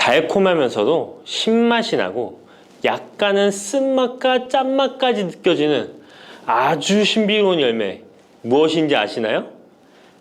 달콤하면서도 신맛이 나고 약간은 쓴맛과 짠맛까지 느껴지는 아주 신비로운 열매, 무엇인지 아시나요?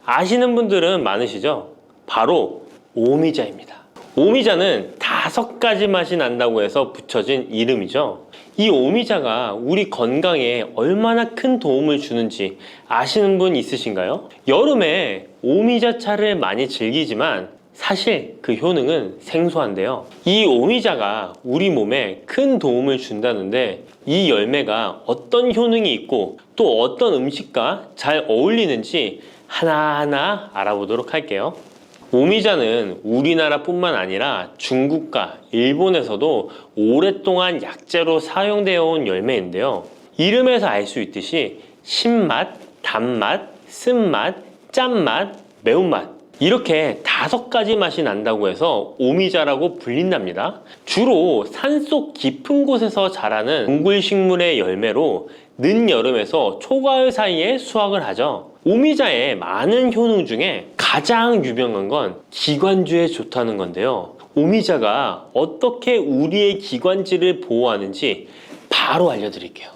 아시는 분들은 많으시죠? 바로 오미자입니다. 오미자는 5가지 맛이 난다고 해서 붙여진 이름이죠. 이 오미자가 우리 건강에 얼마나 큰 도움을 주는지 아시는 분 있으신가요? 여름에 오미자차를 많이 즐기지만 사실 그 효능은 생소한데요. 이 오미자가 우리 몸에 큰 도움을 준다는데 이 열매가 어떤 효능이 있고 또 어떤 음식과 잘 어울리는지 하나하나 알아보도록 할게요. 오미자는 우리나라뿐만 아니라 중국과 일본에서도 오랫동안 약재로 사용되어 온 열매인데요. 이름에서 알 수 있듯이 신맛, 단맛, 쓴맛, 짠맛, 매운맛 이렇게 5가지 맛이 난다고 해서 오미자라고 불린답니다. 주로 산속 깊은 곳에서 자라는 동굴식물의 열매로 늦여름에서 초가을 사이에 수확을 하죠. 오미자의 많은 효능 중에 가장 유명한 건 기관지에 좋다는 건데요. 오미자가 어떻게 우리의 기관지를 보호하는지 바로 알려드릴게요.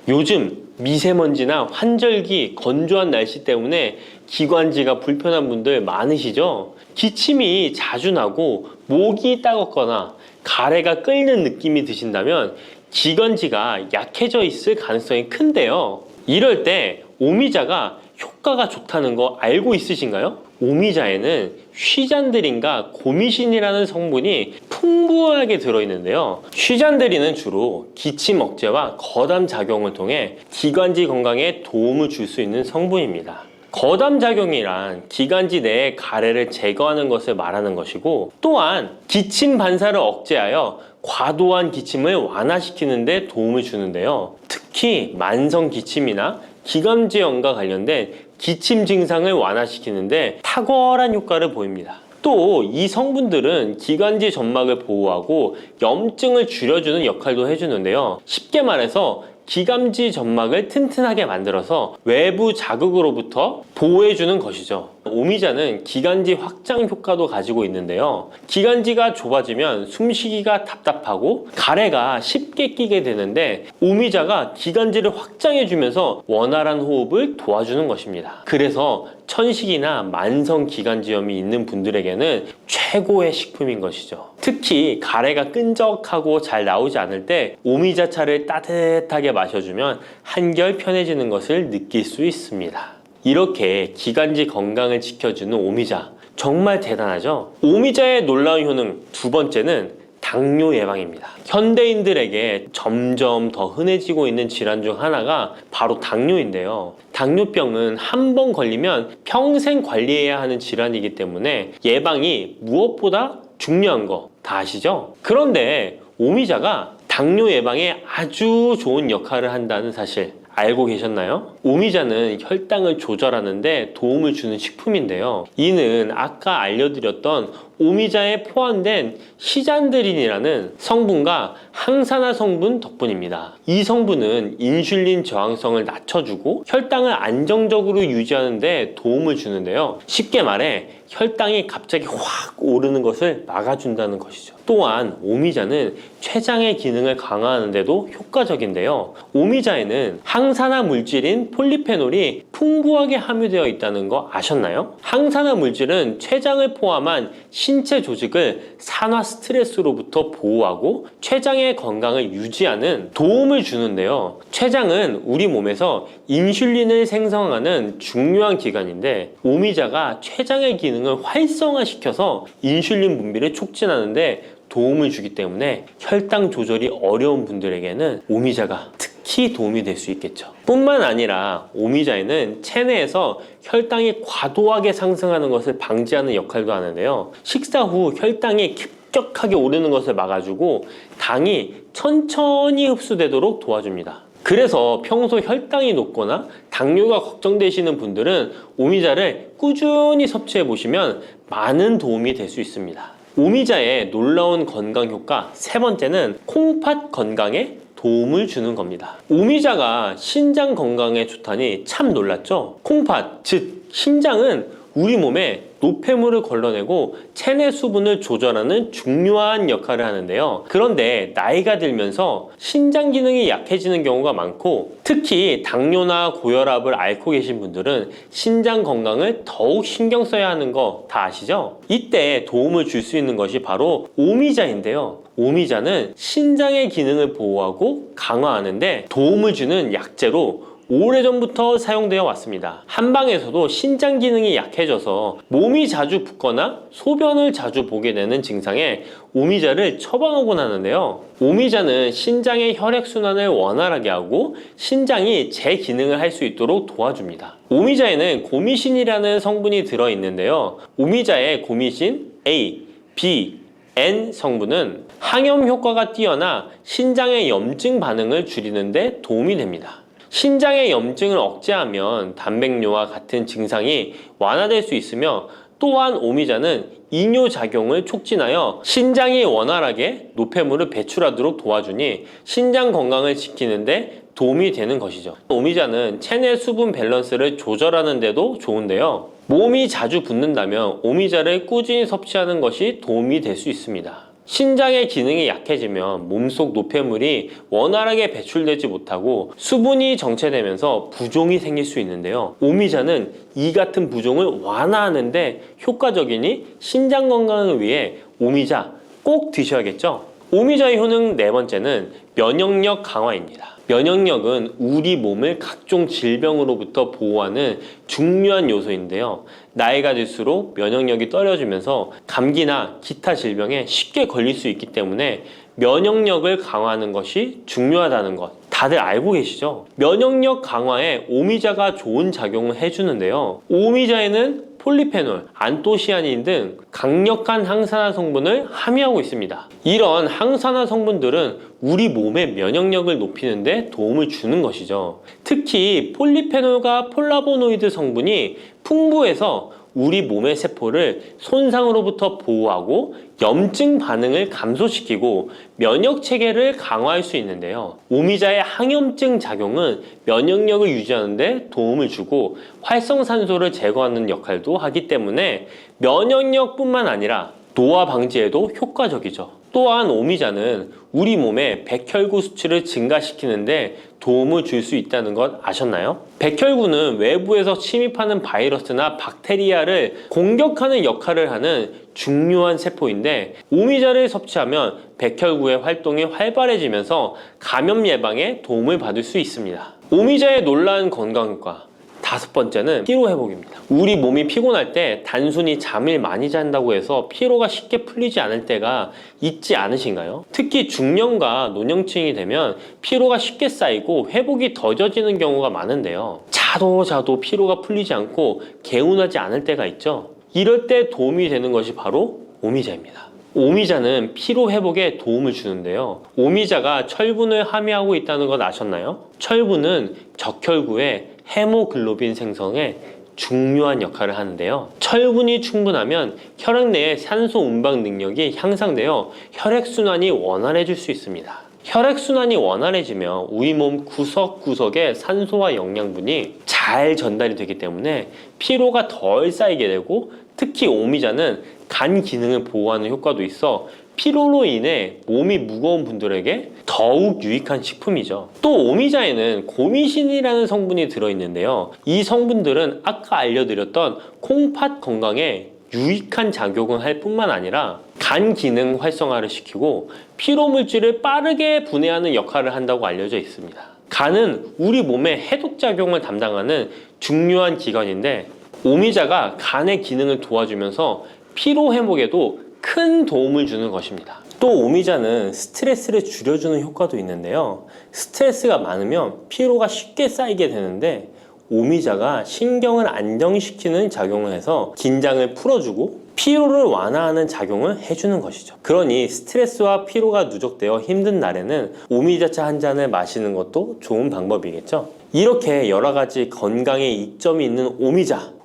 요즘 미세먼지나 환절기, 건조한 날씨 때문에 기관지가 불편한 분들 많으시죠? 기침이 자주 나고 목이 따갑거나 가래가 끓는 느낌이 드신다면 기관지가 약해져 있을 가능성이 큰데요. 이럴 때 오미자가 효과가 좋다는 거 알고 있으신가요? 오미자에는 쉬잔드린과 고미신이라는 성분이 풍부하게 들어있는데요. 쉬잔드린은 주로 기침 억제와 거담 작용을 통해 기관지 건강에 도움을 줄 수 있는 성분입니다. 거담 작용이란 기관지 내의 가래를 제거하는 것을 말하는 것이고, 또한 기침 반사를 억제하여 과도한 기침을 완화시키는 데 도움을 주는데요. 특히 만성 기침이나 기관지염과 관련된 기침 증상을 완화시키는데 탁월한 효과를 보입니다. 또 이 성분들은 기관지 점막을 보호하고 염증을 줄여주는 역할도 해주는데요. 쉽게 말해서 기관지 점막을 튼튼하게 만들어서 외부 자극으로부터 보호해주는 것이죠. 오미자는 기관지 확장 효과도 가지고 있는데요. 기관지가 좁아지면 숨쉬기가 답답하고 가래가 쉽게 끼게 되는데 오미자가 기관지를 확장해주면서 원활한 호흡을 도와주는 것입니다. 그래서 천식이나 만성 기관지염이 있는 분들에게는 최고의 식품인 것이죠. 특히 가래가 끈적하고 잘 나오지 않을 때 오미자차를 따뜻하게 마셔주면 한결 편해지는 것을 느낄 수 있습니다. 이렇게 기관지 건강을 지켜주는 오미자, 정말 대단하죠? 오미자의 놀라운 효능 2번째는 당뇨 예방입니다. 현대인들에게 점점 더 흔해지고 있는 질환 중 하나가 바로 당뇨인데요. 당뇨병은 한 번 걸리면 평생 관리해야 하는 질환이기 때문에 예방이 무엇보다 중요한 거 다 아시죠? 그런데 오미자가 당뇨 예방에 아주 좋은 역할을 한다는 사실 알고 계셨나요? 오미자는 혈당을 조절하는 데 도움을 주는 식품인데요. 이는 아까 알려드렸던 오미자에 포함된 시잔드린이라는 성분과 항산화 성분 덕분입니다. 이 성분은 인슐린 저항성을 낮춰주고 혈당을 안정적으로 유지하는 데 도움을 주는데요. 쉽게 말해 혈당이 갑자기 확 오르는 것을 막아준다는 것이죠. 또한 오미자는 췌장의 기능을 강화하는 데도 효과적인데요. 오미자에는 항산화 물질인 폴리페놀이 풍부하게 함유되어 있다는 거 아셨나요? 항산화 물질은 췌장을 포함한 신체 조직을 산화 스트레스로부터 보호하고 췌장의 건강을 유지하는 도움을 주는데요. 췌장은 우리 몸에서 인슐린을 생성하는 중요한 기관인데 오미자가 췌장의 기능을 활성화시켜서 인슐린 분비를 촉진하는데 도움을 주기 때문에 혈당 조절이 어려운 분들에게는 오미자가 특히 도움이 될 수 있겠죠. 뿐만 아니라 오미자에는 체내에서 혈당이 과도하게 상승하는 것을 방지하는 역할도 하는데요. 식사 후 혈당이 급격하게 오르는 것을 막아주고 당이 천천히 흡수되도록 도와줍니다. 그래서 평소 혈당이 높거나 당뇨가 걱정되시는 분들은 오미자를 꾸준히 섭취해 보시면 많은 도움이 될 수 있습니다. 오미자의 놀라운 건강 효과 3번째는 콩팥 건강에 도움을 주는 겁니다. 오미자가 신장 건강에 좋다니 참 놀랐죠? 콩팥, 즉 신장은 우리 몸에 노폐물을 걸러내고 체내 수분을 조절하는 중요한 역할을 하는데요. 그런데 나이가 들면서 신장 기능이 약해지는 경우가 많고, 특히 당뇨나 고혈압을 앓고 계신 분들은 신장 건강을 더욱 신경 써야 하는 거 다 아시죠? 이때 도움을 줄 수 있는 것이 바로 오미자인데요. 오미자는 신장의 기능을 보호하고 강화하는데 도움을 주는 약재로 오래전부터 사용되어 왔습니다. 한방에서도 신장 기능이 약해져서 몸이 자주 붓거나 소변을 자주 보게 되는 증상에 오미자를 처방하곤 하는데요. 오미자는 신장의 혈액순환을 원활하게 하고 신장이 재기능을 할 수 있도록 도와줍니다. 오미자에는 고미신이라는 성분이 들어있는데요. 오미자의 고미신 A, B, N 성분은 항염 효과가 뛰어나 신장의 염증 반응을 줄이는 데 도움이 됩니다. 신장의 염증을 억제하면 단백뇨와 같은 증상이 완화될 수 있으며, 또한 오미자는 이뇨작용을 촉진하여 신장이 원활하게 노폐물을 배출하도록 도와주니 신장 건강을 지키는데 도움이 되는 것이죠. 오미자는 체내 수분 밸런스를 조절하는 데도 좋은데요. 몸이 자주 붓는다면 오미자를 꾸준히 섭취하는 것이 도움이 될 수 있습니다. 신장의 기능이 약해지면 몸속 노폐물이 원활하게 배출되지 못하고 수분이 정체되면서 부종이 생길 수 있는데요. 오미자는 이 같은 부종을 완화하는데 효과적이니 신장 건강을 위해 오미자 꼭 드셔야겠죠. 오미자의 효능 네 번째는 면역력 강화입니다. 면역력은 우리 몸을 각종 질병으로부터 보호하는 중요한 요소인데요. 나이가 들수록 면역력이 떨어지면서 감기나 기타 질병에 쉽게 걸릴 수 있기 때문에 면역력을 강화하는 것이 중요하다는 것 다들 알고 계시죠? 면역력 강화에 오미자가 좋은 작용을 해주는데요. 오미자에는 폴리페놀, 안토시아닌 등 강력한 항산화 성분을 함유하고 있습니다. 이런 항산화 성분들은 우리 몸의 면역력을 높이는 데 도움을 주는 것이죠. 특히 폴리페놀과 폴라보노이드 성분이 풍부해서 우리 몸의 세포를 손상으로부터 보호하고 염증 반응을 감소시키고 면역 체계를 강화할 수 있는데요. 오미자의 항염증 작용은 면역력을 유지하는 데 도움을 주고 활성산소를 제거하는 역할도 하기 때문에 면역력뿐만 아니라 노화 방지에도 효과적이죠. 또한 오미자는 우리 몸의 백혈구 수치를 증가시키는데 도움을 줄 수 있다는 것 아셨나요? 백혈구는 외부에서 침입하는 바이러스나 박테리아를 공격하는 역할을 하는 중요한 세포인데, 오미자를 섭취하면 백혈구의 활동이 활발해지면서 감염 예방에 도움을 받을 수 있습니다. 오미자의 놀라운 건강효과 다섯 번째는 피로 회복입니다. 우리 몸이 피곤할 때 단순히 잠을 많이 잔다고 해서 피로가 쉽게 풀리지 않을 때가 있지 않으신가요? 특히 중년과 노년층이 되면 피로가 쉽게 쌓이고 회복이 더뎌지는 경우가 많은데요. 자도 피로가 풀리지 않고 개운하지 않을 때가 있죠. 이럴 때 도움이 되는 것이 바로 오미자입니다. 오미자는 피로 회복에 도움을 주는데요. 오미자가 철분을 함유하고 있다는 것 아셨나요? 철분은 적혈구의 헤모글로빈 생성에 중요한 역할을 하는데요. 철분이 충분하면 혈액 내의 산소 운반 능력이 향상되어 혈액순환이 원활해질 수 있습니다. 혈액순환이 원활해지면 우리 몸 구석구석에 산소와 영양분이 잘 전달이 되기 때문에 피로가 덜 쌓이게 되고, 특히 오미자는 간 기능을 보호하는 효과도 있어 피로로 인해 몸이 무거운 분들에게 더욱 유익한 식품이죠. 또 오미자에는 고미신이라는 성분이 들어있는데요. 이 성분들은 아까 알려드렸던 콩팥 건강에 유익한 작용을 할 뿐만 아니라 간 기능 활성화를 시키고 피로 물질을 빠르게 분해하는 역할을 한다고 알려져 있습니다. 간은 우리 몸의 해독 작용을 담당하는 중요한 기관인데, 오미자가 간의 기능을 도와주면서 피로 회복에도 큰 도움을 주는 것입니다. 또 오미자는 스트레스를 줄여주는 효과도 있는데요. 스트레스가 많으면 피로가 쉽게 쌓이게 되는데, 오미자가 신경을 안정시키는 작용을 해서 긴장을 풀어주고 피로를 완화하는 작용을 해주는 것이죠. 그러니 스트레스와 피로가 누적되어 힘든 날에는 오미자차 한 잔을 마시는 것도 좋은 방법이겠죠. 이렇게 여러 가지 건강에 이점이 있는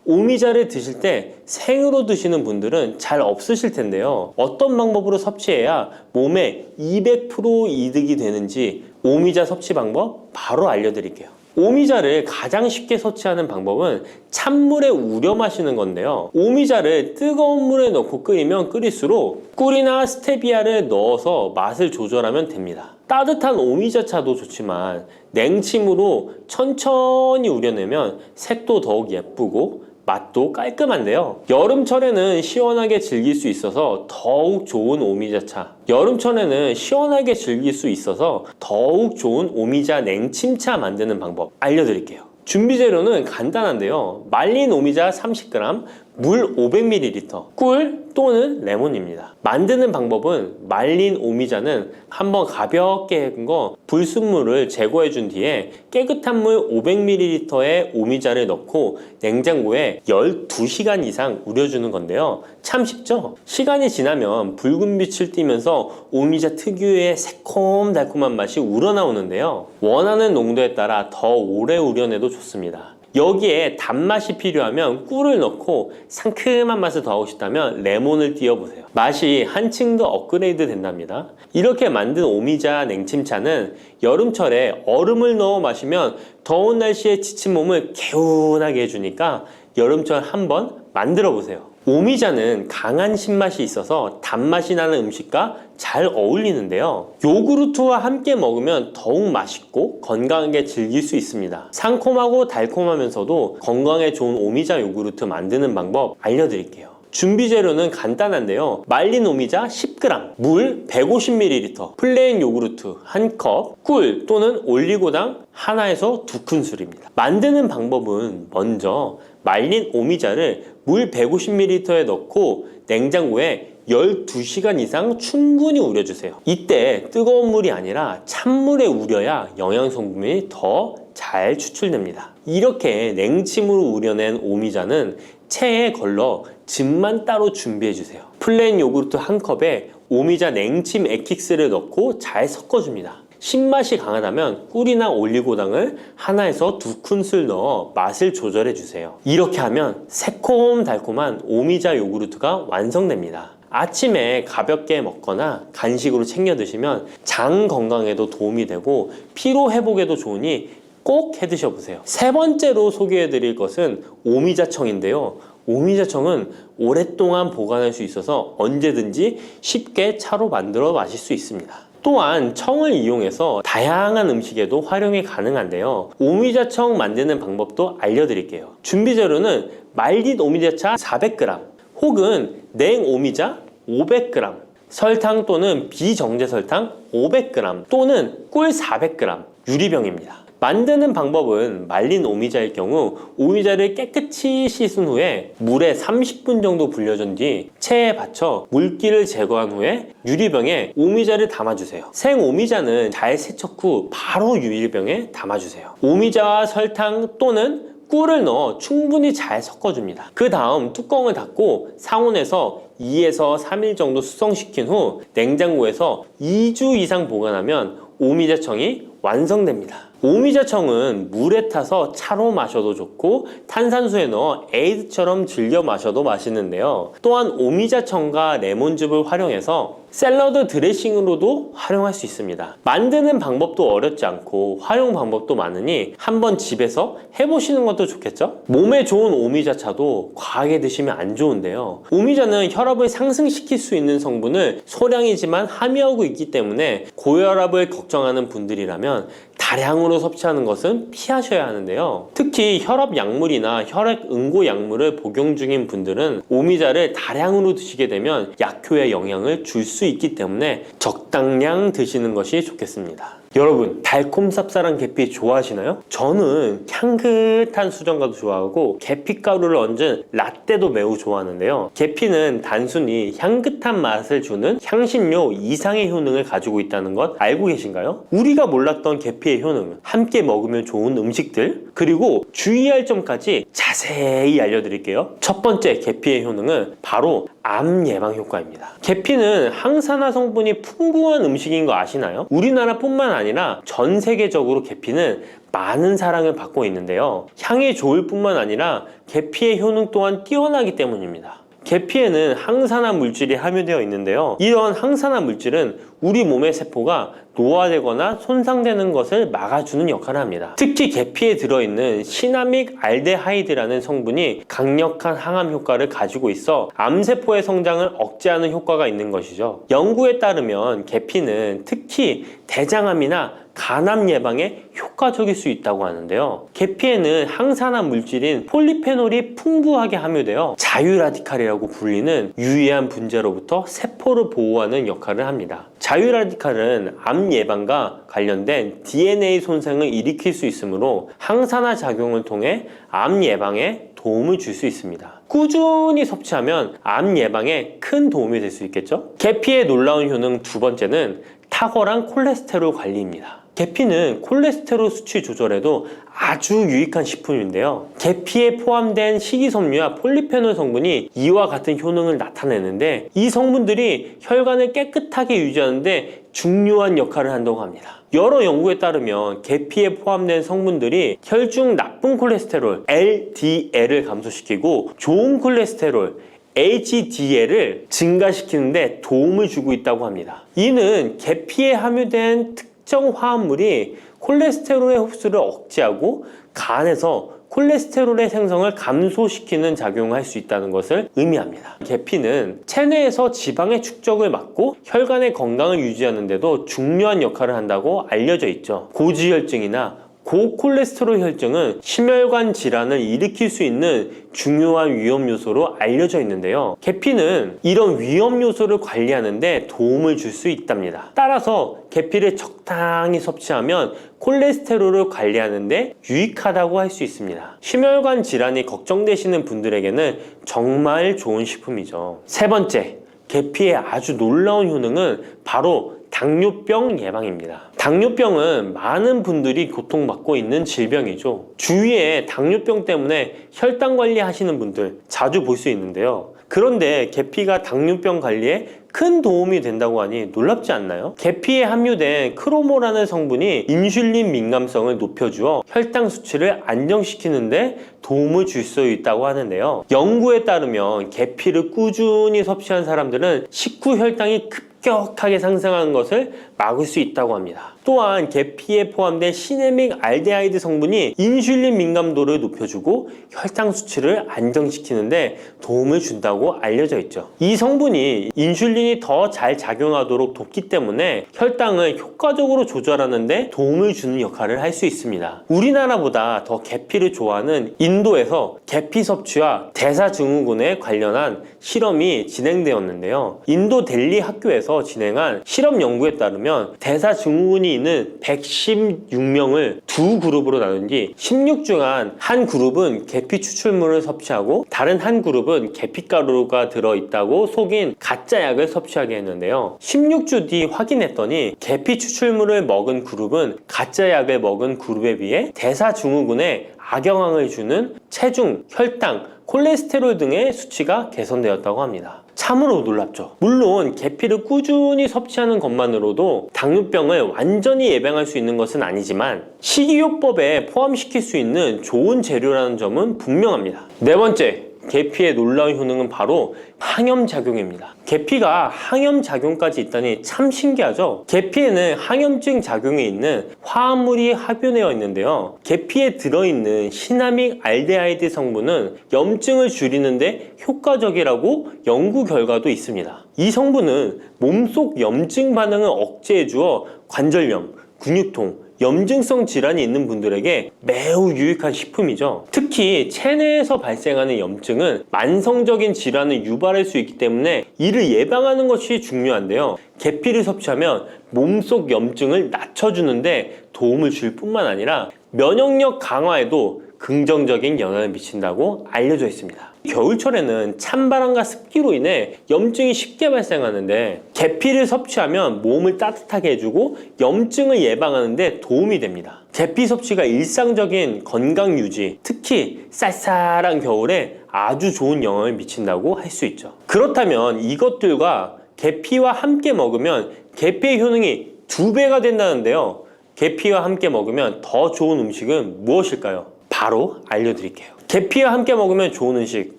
오미자를 드실 때 생으로 드시는 분들은 잘 없으실 텐데요. 어떤 방법으로 섭취해야 몸에 200% 이득이 되는지 오미자 섭취 방법 바로 알려드릴게요. 오미자를 가장 쉽게 섭취하는 방법은 찬물에 우려 마시는 건데요. 오미자를 뜨거운 물에 넣고 끓이면 끓일수록 꿀이나 스테비아를 넣어서 맛을 조절하면 됩니다. 따뜻한 오미자차도 좋지만 냉침으로 천천히 우려내면 색도 더욱 예쁘고 맛도 깔끔한데요. 여름철에는 시원하게 즐길 수 있어서 더욱 좋은 오미자차, 여름철에는 시원하게 즐길 수 있어서 더욱 좋은 오미자 냉침차 만드는 방법 알려드릴게요. 준비 재료는 간단한데요. 말린 오미자 30g, 물 500ml, 꿀 또는 레몬입니다. 만드는 방법은 말린 오미자는 한번 가볍게 헹군 거 불순물을 제거해 준 뒤에 깨끗한 물 500ml에 오미자를 넣고 냉장고에 12시간 이상 우려주는 건데요. 참 쉽죠? 시간이 지나면 붉은 빛을 띠면서 오미자 특유의 새콤달콤한 맛이 우러나오는데요. 원하는 농도에 따라 더 오래 우려내도 좋습니다. 여기에 단맛이 필요하면 꿀을 넣고 상큼한 맛을 더하고 싶다면 레몬을 띄워보세요. 맛이 한층 더 업그레이드 된답니다. 이렇게 만든 오미자 냉침차는 여름철에 얼음을 넣어 마시면 더운 날씨에 지친 몸을 개운하게 해주니까 여름철 한번 만들어 보세요. 오미자는 강한 신맛이 있어서 단맛이 나는 음식과 잘 어울리는데요. 요구르트와 함께 먹으면 더욱 맛있고 건강하게 즐길 수 있습니다. 상콤하고 달콤하면서도 건강에 좋은 오미자 요구르트 만드는 방법 알려드릴게요. 준비 재료는 간단한데요. 말린 오미자 10g, 물 150ml, 플레인 요구르트 1컵, 꿀 또는 올리고당 하나에서 2큰술입니다. 만드는 방법은 먼저 말린 오미자를 물 150ml에 넣고 냉장고에 12시간 이상 충분히 우려주세요. 이때 뜨거운 물이 아니라 찬물에 우려야 영양성분이 더 잘 추출됩니다. 이렇게 냉침으로 우려낸 오미자는 체에 걸러 즙만 따로 준비해주세요. 플레인 요구르트 1컵에 오미자 냉침 액기스를 넣고 잘 섞어줍니다. 신맛이 강하다면 꿀이나 올리고당을 하나에서 2큰술 넣어 맛을 조절해 주세요. 이렇게 하면 새콤달콤한 오미자 요구르트가 완성됩니다. 아침에 가볍게 먹거나 간식으로 챙겨 드시면 장 건강에도 도움이 되고 피로 회복에도 좋으니 꼭 해 드셔보세요. 세 번째로 소개해 드릴 것은 오미자청인데요. 오미자청은 오랫동안 보관할 수 있어서 언제든지 쉽게 차로 만들어 마실 수 있습니다. 또한 청을 이용해서 다양한 음식에도 활용이 가능한데요. 오미자청 만드는 방법도 알려드릴게요. 준비 재료는 말린 오미자차 400g 혹은 냉 오미자 500g, 설탕 또는 비정제 설탕 500g 또는 꿀 400g, 유리병입니다. 만드는 방법은 말린 오미자일 경우 오미자를 깨끗이 씻은 후에 물에 30분 정도 불려준 뒤 체에 받쳐 물기를 제거한 후에 유리병에 오미자를 담아주세요. 생 오미자는 잘 세척 후 바로 유리병에 담아주세요. 오미자와 설탕 또는 꿀을 넣어 충분히 잘 섞어줍니다. 그 다음 뚜껑을 닫고 상온에서 2에서 3일 정도 숙성시킨 후 냉장고에서 2주 이상 보관하면 오미자청이 완성됩니다. 오미자청은 물에 타서 차로 마셔도 좋고 탄산수에 넣어 에이드처럼 즐겨 마셔도 맛있는데요. 또한 오미자청과 레몬즙을 활용해서 샐러드 드레싱으로도 활용할 수 있습니다. 만드는 방법도 어렵지 않고 활용 방법도 많으니 한번 집에서 해보시는 것도 좋겠죠? 몸에 좋은 오미자차도 과하게 드시면 안 좋은데요. 오미자는 혈압을 상승시킬 수 있는 성분을 소량이지만 함유하고 있기 때문에 고혈압을 걱정하는 분들이라면 다량으로 섭취하는 것은 피하셔야 하는데요. 특히 혈압 약물이나 혈액 응고 약물을 복용 중인 분들은 오미자를 다량으로 드시게 되면 약효에 영향을 줄 수 있기 때문에 적당량 드시는 것이 좋겠습니다. 여러분, 달콤 쌉쌀한 계피 좋아하시나요? 저는 향긋한 수정과도 좋아하고 계피가루를 얹은 라떼도 매우 좋아하는데요. 계피는 단순히 향긋한 맛을 주는 향신료 이상의 효능을 가지고 있다는 것 알고 계신가요? 우리가 몰랐던 계피의 효능, 함께 먹으면 좋은 음식들, 그리고 주의할 점까지 자세히 알려드릴게요. 첫 번째 계피의 효능은 바로 암 예방 효과입니다. 계피는 항산화 성분이 풍부한 음식인 거 아시나요? 우리나라뿐만 아니라 전 세계적으로 계피는 많은 사랑을 받고 있는데요. 향이 좋을 뿐만 아니라 계피의 효능 또한 뛰어나기 때문입니다. 계피에는 항산화 물질이 함유되어 있는데요. 이런 항산화 물질은 우리 몸의 세포가 노화되거나 손상되는 것을 막아주는 역할을 합니다. 특히 계피에 들어있는 시나믹 알데하이드라는 성분이 강력한 항암 효과를 가지고 있어 암세포의 성장을 억제하는 효과가 있는 것이죠. 연구에 따르면 계피는 특히 대장암이나 간암 예방에 효과적일 수 있다고 하는데요. 계피에는 항산화 물질인 폴리페놀이 풍부하게 함유되어 자유라디칼이라고 불리는 유해한 분자로부터 세포를 보호하는 역할을 합니다. 자유라디칼은 암 예방과 관련된 DNA 손상을 일으킬 수 있으므로 항산화 작용을 통해 암 예방에 도움을 줄 수 있습니다. 꾸준히 섭취하면 암 예방에 큰 도움이 될 수 있겠죠? 계피의 놀라운 효능 두 번째는 탁월한 콜레스테롤 관리입니다. 계피는 콜레스테롤 수치 조절에도 아주 유익한 식품인데요. 계피에 포함된 식이섬유와 폴리페놀 성분이 이와 같은 효능을 나타내는데 이 성분들이 혈관을 깨끗하게 유지하는데 중요한 역할을 한다고 합니다. 여러 연구에 따르면 계피에 포함된 성분들이 혈중 나쁜 콜레스테롤 LDL을 감소시키고 좋은 콜레스테롤 HDL을 증가시키는데 도움을 주고 있다고 합니다. 이는 계피에 함유된 특정 화합물이 콜레스테롤의 흡수를 억제하고 간에서 콜레스테롤의 생성을 감소시키는 작용을 할 수 있다는 것을 의미합니다. 계피는 체내에서 지방의 축적을 막고 혈관의 건강을 유지하는 데도 중요한 역할을 한다고 알려져 있죠. 고지혈증이나 고콜레스테롤 혈증은 심혈관 질환을 일으킬 수 있는 중요한 위험 요소로 알려져 있는데요. 계피는 이런 위험 요소를 관리하는 데 도움을 줄 수 있답니다. 따라서 계피를 적당히 섭취하면 콜레스테롤을 관리하는 데 유익하다고 할 수 있습니다. 심혈관 질환이 걱정되시는 분들에게는 정말 좋은 식품이죠. 세 번째, 계피의 아주 놀라운 효능은 바로 당뇨병 예방입니다. 당뇨병은 많은 분들이 고통받고 있는 질병이죠. 주위에 당뇨병 때문에 혈당 관리하시는 분들 자주 볼 수 있는데요. 그런데 계피가 당뇨병 관리에 큰 도움이 된다고 하니 놀랍지 않나요? 계피에 함유된 크로모라는 성분이 인슐린 민감성을 높여주어 혈당 수치를 안정시키는데 도움을 줄 수 있다고 하는데요. 연구에 따르면 계피를 꾸준히 섭취한 사람들은 식후 혈당이 급격하게 상승하는 것을 막을 수 있다고 합니다. 또한 계피에 포함된 시네믹 알데하이드 성분이 인슐린 민감도를 높여주고 혈당 수치를 안정시키는데 도움을 준다고 알려져 있죠. 이 성분이 인슐린이 더 잘 작용하도록 돕기 때문에 혈당을 효과적으로 조절하는데 도움을 주는 역할을 할 수 있습니다. 우리나라보다 더 계피를 좋아하는 인도에서 계피 섭취와 대사증후군에 관련한 실험이 진행되었는데요. 인도 델리 학교에서 진행한 실험 연구에 따르면 대사증후군이 있는 116명을 두 그룹으로 나눈 뒤 16주간 한 그룹은 계피 추출물을 섭취하고 다른 한 그룹은 계피가루가 들어있다고 속인 가짜 약을 섭취하게 했는데요. 16주 뒤 확인했더니 계피 추출물을 먹은 그룹은 가짜 약을 먹은 그룹에 비해 대사증후군에 악영향을 주는 체중, 혈당, 콜레스테롤 등의 수치가 개선되었다고 합니다. 참으로 놀랍죠. 물론 계피를 꾸준히 섭취하는 것만으로도 당뇨병을 완전히 예방할 수 있는 것은 아니지만 식이요법에 포함시킬 수 있는 좋은 재료라는 점은 분명합니다. 네 번째, 계피의 놀라운 효능은 바로 항염작용입니다. 계피가 항염작용까지 있다니 참 신기하죠? 계피에는 항염증 작용이 있는 화합물이 함유되어 있는데요. 계피에 들어있는 시나믹 알데하이드 성분은 염증을 줄이는데 효과적이라고 연구 결과도 있습니다. 이 성분은 몸속 염증 반응을 억제해주어 관절염, 근육통, 염증성 질환이 있는 분들에게 매우 유익한 식품이죠. 특히 체내에서 발생하는 염증은 만성적인 질환을 유발할 수 있기 때문에 이를 예방하는 것이 중요한데요. 계피를 섭취하면 몸속 염증을 낮춰주는데 도움을 줄 뿐만 아니라 면역력 강화에도 긍정적인 영향을 미친다고 알려져 있습니다. 겨울철에는 찬바람과 습기로 인해 염증이 쉽게 발생하는데 계피를 섭취하면 몸을 따뜻하게 해주고 염증을 예방하는 데 도움이 됩니다. 계피 섭취가 일상적인 건강 유지, 특히 쌀쌀한 겨울에 아주 좋은 영향을 미친다고 할 수 있죠. 그렇다면 이것들과 계피와 함께 먹으면 계피의 효능이 2배가 된다는데요. 계피와 함께 먹으면 더 좋은 음식은 무엇일까요? 바로 알려드릴게요. 계피와 함께 먹으면 좋은 음식,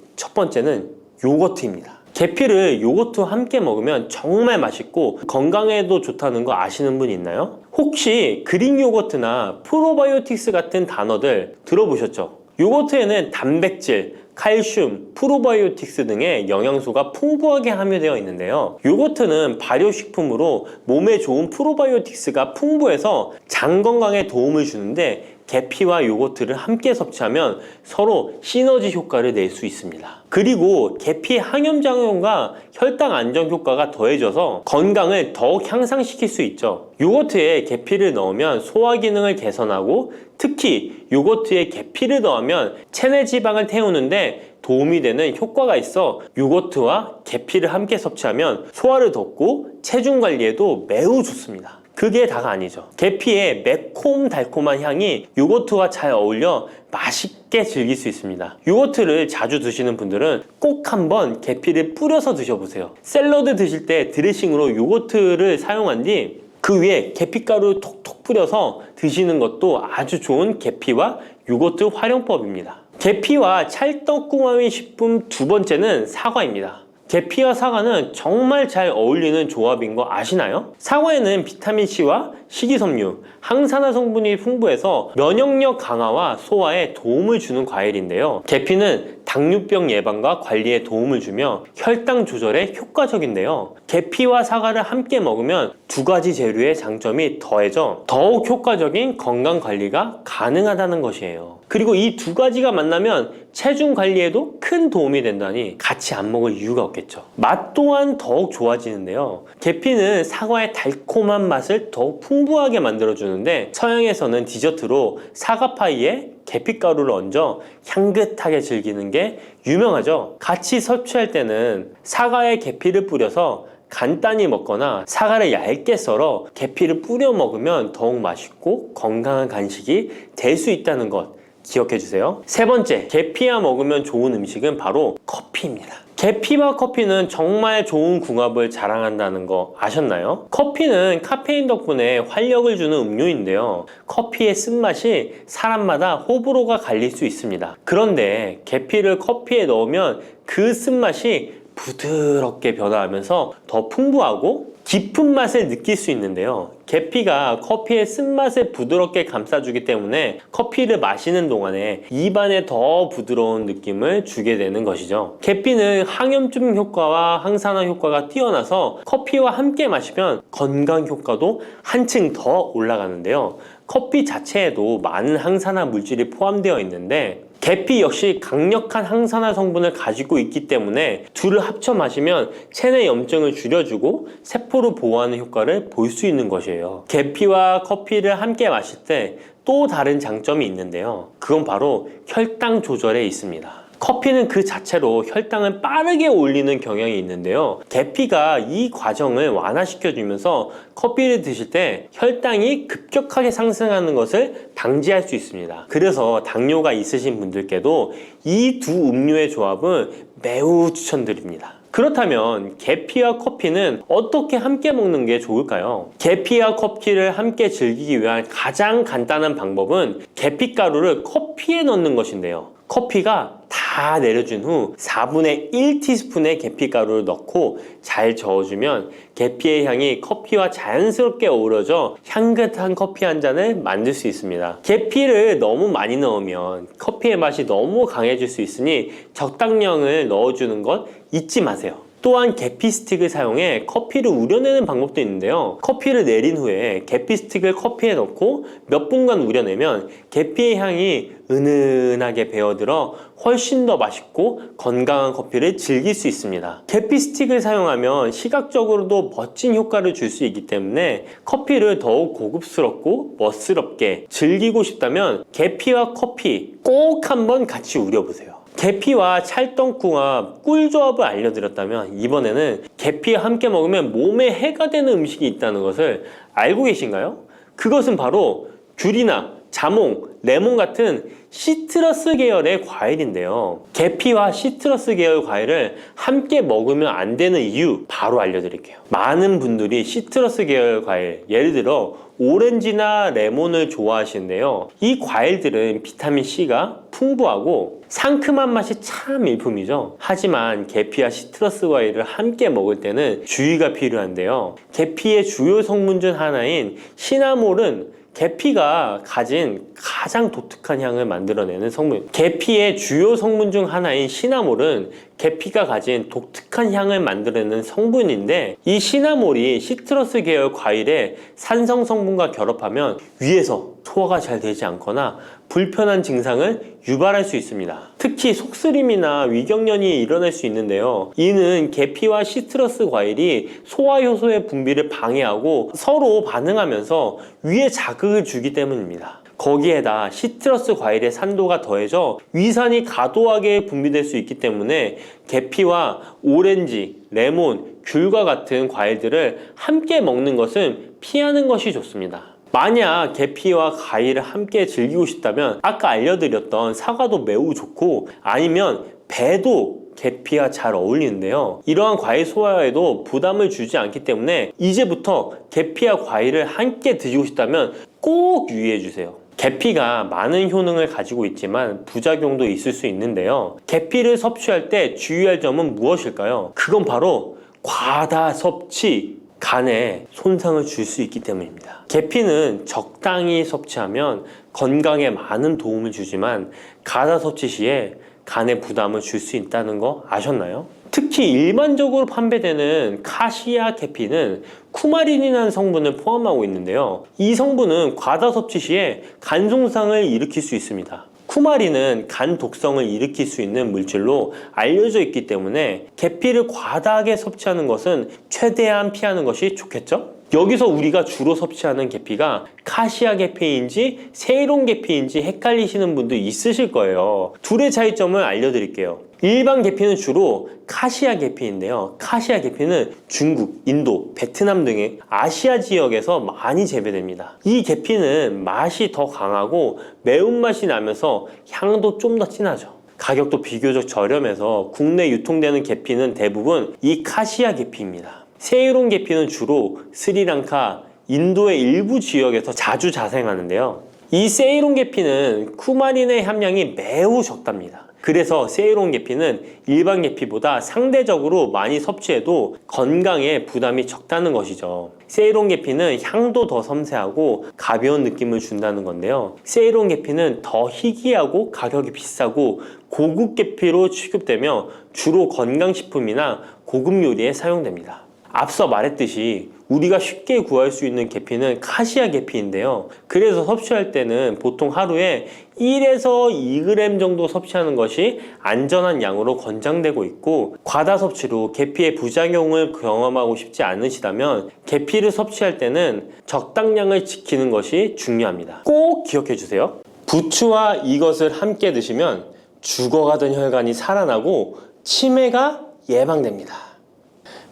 첫 번째는 요거트입니다. 계피를 요거트와 함께 먹으면 정말 맛있고 건강에도 좋다는 거 아시는 분 있나요? 혹시 그릭 요거트나 프로바이오틱스 같은 단어들 들어보셨죠? 요거트에는 단백질, 칼슘, 프로바이오틱스 등의 영양소가 풍부하게 함유되어 있는데요. 요거트는 발효식품으로 몸에 좋은 프로바이오틱스가 풍부해서 장 건강에 도움을 주는데 계피와 요거트를 함께 섭취하면 서로 시너지 효과를 낼 수 있습니다. 그리고 계피의 항염작용과 혈당 안정 효과가 더해져서 건강을 더욱 향상시킬 수 있죠. 요거트에 계피를 넣으면 소화 기능을 개선하고 특히 요거트에 계피를 넣으면 체내 지방을 태우는데 도움이 되는 효과가 있어 요거트와 계피를 함께 섭취하면 소화를 돋고 체중 관리에도 매우 좋습니다. 그게 다가 아니죠. 계피의 매콤달콤한 향이 요거트와 잘 어울려 맛있게 즐길 수 있습니다. 요거트를 자주 드시는 분들은 꼭 한번 계피를 뿌려서 드셔보세요. 샐러드 드실 때 드레싱으로 요거트를 사용한 뒤 그 위에 계피가루 톡톡 뿌려서 드시는 것도 아주 좋은 계피와 요거트 활용법입니다. 계피와 찰떡궁합인 식품 두 번째는 사과입니다. 계피와 사과는 정말 잘 어울리는 조합인 거 아시나요? 사과에는 비타민C와 식이섬유, 항산화 성분이 풍부해서 면역력 강화와 소화에 도움을 주는 과일인데요. 계피는 당뇨병 예방과 관리에 도움을 주며 혈당 조절에 효과적인데요. 계피와 사과를 함께 먹으면 두 가지 재료의 장점이 더해져 더욱 효과적인 건강 관리가 가능하다는 것이에요. 그리고 이 두 가지가 만나면 체중 관리에도 큰 도움이 된다니 같이 안 먹을 이유가 없겠죠. 맛 또한 더욱 좋아지는데요. 계피는 사과의 달콤한 맛을 더욱 풍부하게 만들어주는데 서양에서는 디저트로 사과파이에 계피가루를 얹어 향긋하게 즐기는 게 유명하죠. 같이 섭취할 때는 사과에 계피를 뿌려서 간단히 먹거나 사과를 얇게 썰어 계피를 뿌려 먹으면 더욱 맛있고 건강한 간식이 될 수 있다는 것 기억해 주세요. 세 번째, 계피와 먹으면 좋은 음식은 바로 커피입니다. 계피와 커피는 정말 좋은 궁합을 자랑한다는 거 아셨나요? 커피는 카페인 덕분에 활력을 주는 음료인데요. 커피의 쓴맛이 사람마다 호불호가 갈릴 수 있습니다. 그런데 계피를 커피에 넣으면 그 쓴맛이 부드럽게 변화하면서 더 풍부하고 깊은 맛을 느낄 수 있는데요. 계피가 커피의 쓴맛을 부드럽게 감싸주기 때문에 커피를 마시는 동안에 입안에 더 부드러운 느낌을 주게 되는 것이죠. 계피는 항염증 효과와 항산화 효과가 뛰어나서 커피와 함께 마시면 건강 효과도 한층 더 올라가는데요. 커피 자체에도 많은 항산화 물질이 포함되어 있는데 계피 역시 강력한 항산화 성분을 가지고 있기 때문에 둘을 합쳐 마시면 체내 염증을 줄여주고 세포를 보호하는 효과를 볼 수 있는 것이에요. 계피와 커피를 함께 마실 때 또 다른 장점이 있는데요. 그건 바로 혈당 조절에 있습니다. 커피는 그 자체로 혈당을 빠르게 올리는 경향이 있는데요. 계피가 이 과정을 완화시켜주면서 커피를 드실 때 혈당이 급격하게 상승하는 것을 방지할 수 있습니다. 그래서 당뇨가 있으신 분들께도 이 두 음료의 조합은 매우 추천드립니다. 그렇다면 계피와 커피는 어떻게 함께 먹는 게 좋을까요? 계피와 커피를 함께 즐기기 위한 가장 간단한 방법은 계피가루를 커피에 넣는 것인데요. 커피가 다 내려준 후 4분의 1티스푼의 계피가루를 넣고 잘 저어주면 계피의 향이 커피와 자연스럽게 어우러져 향긋한 커피 한 잔을 만들 수 있습니다. 계피를 너무 많이 넣으면 커피의 맛이 너무 강해질 수 있으니 적당량을 넣어주는 것 잊지 마세요. 또한 계피 스틱을 사용해 커피를 우려내는 방법도 있는데요. 커피를 내린 후에 계피 스틱을 커피에 넣고 몇 분간 우려내면 계피의 향이 은은하게 배어들어 훨씬 더 맛있고 건강한 커피를 즐길 수 있습니다. 계피 스틱을 사용하면 시각적으로도 멋진 효과를 줄 수 있기 때문에 커피를 더욱 고급스럽고 멋스럽게 즐기고 싶다면 계피와 커피 꼭 한번 같이 우려보세요. 계피와 찰떡궁합 꿀조합을 알려드렸다면 이번에는 계피와 함께 먹으면 몸에 해가 되는 음식이 있다는 것을 알고 계신가요? 그것은 바로 귤이나 자몽, 레몬 같은 시트러스 계열의 과일인데요. 계피와 시트러스 계열 과일을 함께 먹으면 안 되는 이유 바로 알려드릴게요. 많은 분들이 시트러스 계열 과일, 예를 들어 오렌지나 레몬을 좋아하시는데요. 이 과일들은 비타민C가 풍부하고 상큼한 맛이 참 일품이죠. 하지만 계피와 시트러스 과일을 함께 먹을 때는 주의가 필요한데요. 계피의 주요 성분 중 하나인 시나몰은 계피가 가진 가장 독특한 향을 만들어내는 성분. 계피의 주요 성분 중 하나인 시나몰은 계피가 가진 독특한 향을 만들어내는 성분인데, 이 시나몰이 시트러스 계열 과일의 산성 성분과 결합하면 위에서 소화가 잘 되지 않거나 불편한 증상을 유발할 수 있습니다. 특히 속쓰림이나 위경련이 일어날 수 있는데요. 이는 계피와 시트러스 과일이 소화 효소의 분비를 방해하고 서로 반응하면서 위에 자극을 주기 때문입니다. 거기에다 시트러스 과일의 산도가 더해져 위산이 과도하게 분비될 수 있기 때문에 계피와 오렌지, 레몬, 귤과 같은 과일들을 함께 먹는 것은 피하는 것이 좋습니다. 만약 계피와 과일을 함께 즐기고 싶다면 아까 알려드렸던 사과도 매우 좋고, 아니면 배도 계피와 잘 어울리는데요. 이러한 과일 소화에도 부담을 주지 않기 때문에 이제부터 계피와 과일을 함께 드시고 싶다면 꼭 유의해 주세요. 계피가 많은 효능을 가지고 있지만 부작용도 있을 수 있는데요. 계피를 섭취할 때 주의할 점은 무엇일까요? 그건 바로 과다 섭취, 간에 손상을 줄 수 있기 때문입니다. 계피는 적당히 섭취하면 건강에 많은 도움을 주지만 과다 섭취 시에 간에 부담을 줄 수 있다는 거 아셨나요? 특히 일반적으로 판매되는 카시아 계피는 쿠마린이라는 성분을 포함하고 있는데요. 이 성분은 과다 섭취 시에 간 손상을 일으킬 수 있습니다. 쿠마린은 간 독성을 일으킬 수 있는 물질로 알려져 있기 때문에 계피를 과다하게 섭취하는 것은 최대한 피하는 것이 좋겠죠? 여기서 우리가 주로 섭취하는 계피가 카시아 계피인지 세이론 계피인지 헷갈리시는 분도 있으실 거예요. 둘의 차이점을 알려드릴게요. 일반 계피는 주로 카시아 계피인데요. 카시아 계피는 중국, 인도, 베트남 등의 아시아 지역에서 많이 재배됩니다. 이 계피는 맛이 더 강하고 매운맛이 나면서 향도 좀 더 진하죠. 가격도 비교적 저렴해서 국내 유통되는 계피는 대부분 이 카시아 계피입니다. 세이론 계피는 주로 스리랑카, 인도의 일부 지역에서 자주 자생하는데요. 이 세이론 계피는 쿠마린의 함량이 매우 적답니다. 그래서 세이론 계피는 일반 계피보다 상대적으로 많이 섭취해도 건강에 부담이 적다는 것이죠. 세이론 계피는 향도 더 섬세하고 가벼운 느낌을 준다는 건데요. 세이론 계피는 더 희귀하고 가격이 비싸고 고급 계피로 취급되며 주로 건강식품이나 고급 요리에 사용됩니다. 앞서 말했듯이 우리가 쉽게 구할 수 있는 계피는 카시아 계피인데요. 그래서 섭취할 때는 보통 하루에 1에서 2g 정도 섭취하는 것이 안전한 양으로 권장되고 있고, 과다 섭취로 계피의 부작용을 경험하고 싶지 않으시다면 계피를 섭취할 때는 적당량을 지키는 것이 중요합니다. 꼭 기억해 주세요. 부추와 이것을 함께 드시면 죽어가던 혈관이 살아나고 치매가 예방됩니다.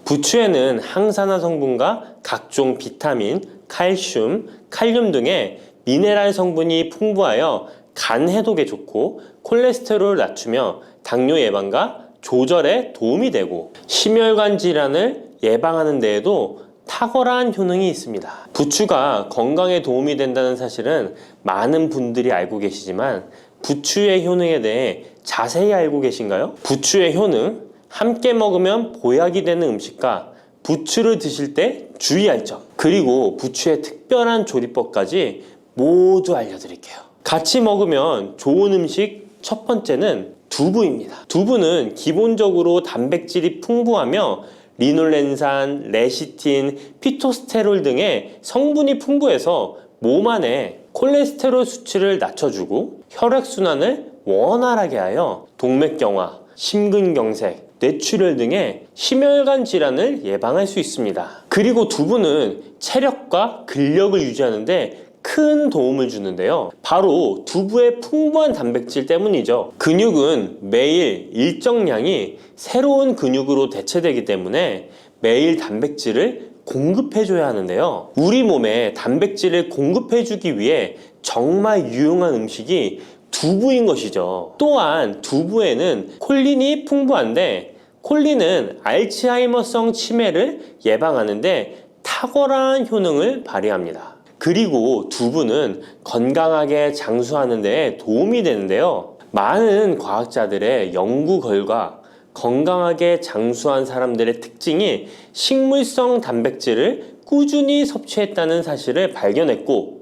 부추에는 항산화 성분과 각종 비타민, 칼슘, 칼륨 등의 미네랄 성분이 풍부하여 간 해독에 좋고 콜레스테롤을 낮추며 당뇨 예방과 조절에 도움이 되고 심혈관 질환을 예방하는 데에도 탁월한 효능이 있습니다. 부추가 건강에 도움이 된다는 사실은 많은 분들이 알고 계시지만 부추의 효능에 대해 자세히 알고 계신가요? 부추의 효능, 함께 먹으면 보약이 되는 음식과 부추를 드실 때 주의할 점, 그리고 부추의 특별한 조리법까지 모두 알려드릴게요. 같이 먹으면 좋은 음식 첫 번째는 두부입니다. 두부는 기본적으로 단백질이 풍부하며 리놀렌산, 레시틴, 피토스테롤 등의 성분이 풍부해서 몸 안에 콜레스테롤 수치를 낮춰주고 혈액순환을 원활하게 하여 동맥경화, 심근경색, 뇌출혈 등의 심혈관 질환을 예방할 수 있습니다. 그리고 두부는 체력과 근력을 유지하는데 큰 도움을 주는데요. 바로 두부의 풍부한 단백질 때문이죠. 근육은 매일 일정량이 새로운 근육으로 대체되기 때문에 매일 단백질을 공급해줘야 하는데요. 우리 몸에 단백질을 공급해주기 위해 정말 유용한 음식이 두부인 것이죠. 또한 두부에는 콜린이 풍부한데, 콜린은 알츠하이머성 치매를 예방하는데 탁월한 효능을 발휘합니다. 그리고 두부는 건강하게 장수하는 데 도움이 되는데요. 많은 과학자들의 연구 결과 건강하게 장수한 사람들의 특징이 식물성 단백질을 꾸준히 섭취했다는 사실을 발견했고,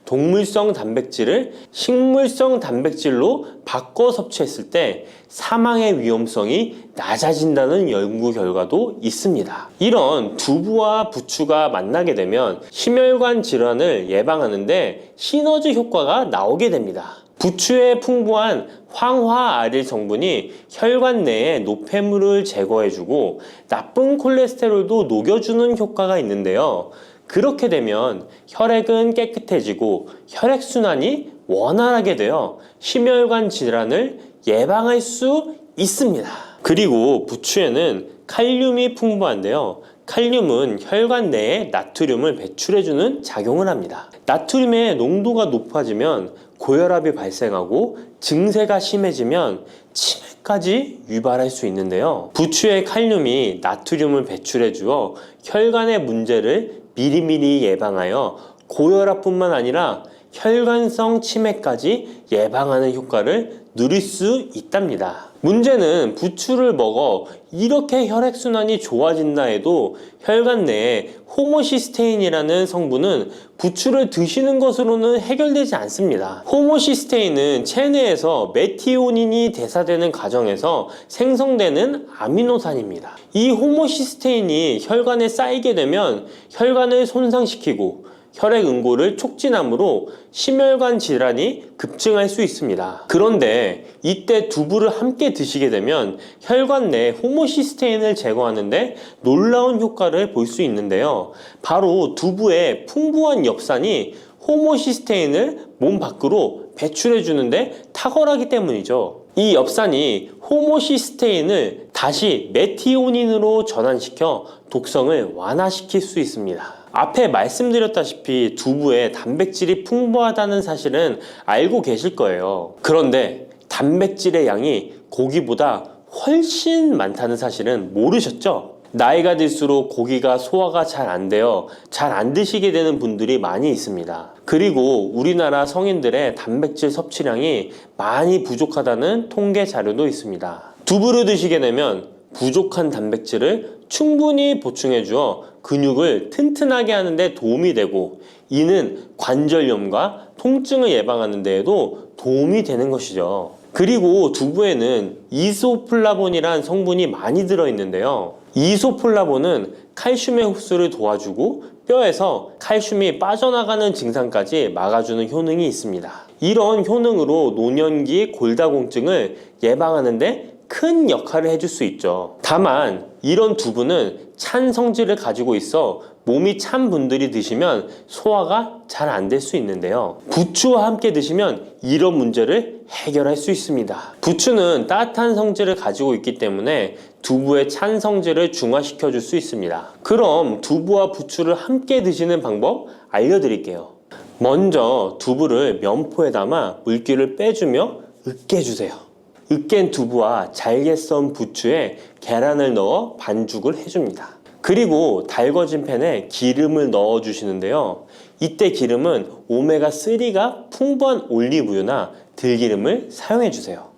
동물성 단백질을 식물성 단백질로 바꿔 섭취했을 때 사망의 위험성이 낮아진다는 연구 결과도 있습니다. 이런 두부와 부추가 만나게 되면 심혈관 질환을 예방하는데 시너지 효과가 나오게 됩니다. 부추의 풍부한 황화아릴 성분이 혈관 내의 노폐물을 제거해주고 나쁜 콜레스테롤도 녹여주는 효과가 있는데요. 그렇게 되면 혈액은 깨끗해지고 혈액순환이 원활하게 되어 심혈관 질환을 예방할 수 있습니다. 그리고 부추에는 칼륨이 풍부한데요. 칼륨은 혈관 내에 나트륨을 배출해주는 작용을 합니다. 나트륨의 농도가 높아지면 고혈압이 발생하고 증세가 심해지면 치매까지 유발할 수 있는데요. 부추의 칼륨이 나트륨을 배출해 주어 혈관의 문제를 미리미리 예방하여 고혈압뿐만 아니라 혈관성 치매까지 예방하는 효과를 누릴 수 있답니다. 문제는 부추를 먹어 이렇게 혈액순환이 좋아진다 해도 혈관 내에 호모시스테인이라는 성분은 부추를 드시는 것으로는 해결되지 않습니다. 호모시스테인은 체내에서 메티오닌이 대사되는 과정에서 생성되는 아미노산입니다. 이 호모시스테인이 혈관에 쌓이게 되면 혈관을 손상시키고 혈액 응고를 촉진하므로 심혈관 질환이 급증할 수 있습니다. 그런데 이때 두부를 함께 드시게 되면 혈관 내 호모시스테인을 제거하는데 놀라운 효과를 볼 수 있는데요. 바로 두부의 풍부한 엽산이 호모시스테인을 몸 밖으로 배출해 주는데 탁월하기 때문이죠. 이 엽산이 호모시스테인을 다시 메티오닌으로 전환시켜 독성을 완화시킬 수 있습니다. 앞에 말씀드렸다시피 두부에 단백질이 풍부하다는 사실은 알고 계실 거예요. 그런데 단백질의 양이 고기보다 훨씬 많다는 사실은 모르셨죠? 나이가 들수록 고기가 소화가 잘 안 되어 잘 안 드시게 되는 분들이 많이 있습니다. 그리고 우리나라 성인들의 단백질 섭취량이 많이 부족하다는 통계 자료도 있습니다. 두부를 드시게 되면 부족한 단백질을 충분히 보충해 주어 근육을 튼튼하게 하는 데 도움이 되고, 이는 관절염과 통증을 예방하는 데에도 도움이 되는 것이죠. 그리고 두부에는 이소플라본이란 성분이 많이 들어있는데요. 이소플라본은 칼슘의 흡수를 도와주고 뼈에서 칼슘이 빠져나가는 증상까지 막아주는 효능이 있습니다. 이런 효능으로 노년기 골다공증을 예방하는 데 큰 역할을 해줄 수 있죠. 다만 이런 두부는 찬 성질을 가지고 있어 몸이 찬 분들이 드시면 소화가 잘 안 될 수 있는데요. 부추와 함께 드시면 이런 문제를 해결할 수 있습니다. 부추는 따뜻한 성질을 가지고 있기 때문에 두부의 찬 성질을 중화시켜 줄 수 있습니다. 그럼 두부와 부추를 함께 드시는 방법 알려드릴게요. 먼저 두부를 면포에 담아 물기를 빼주며 으깨주세요. 으깬 두부와 잘게 썬 부추에 계란을 넣어 반죽을 해줍니다. 그리고 달궈진 팬에 기름을 넣어 주시는데요. 이때 기름은 오메가3가 풍부한 올리브유나 들기름을 사용해 주세요.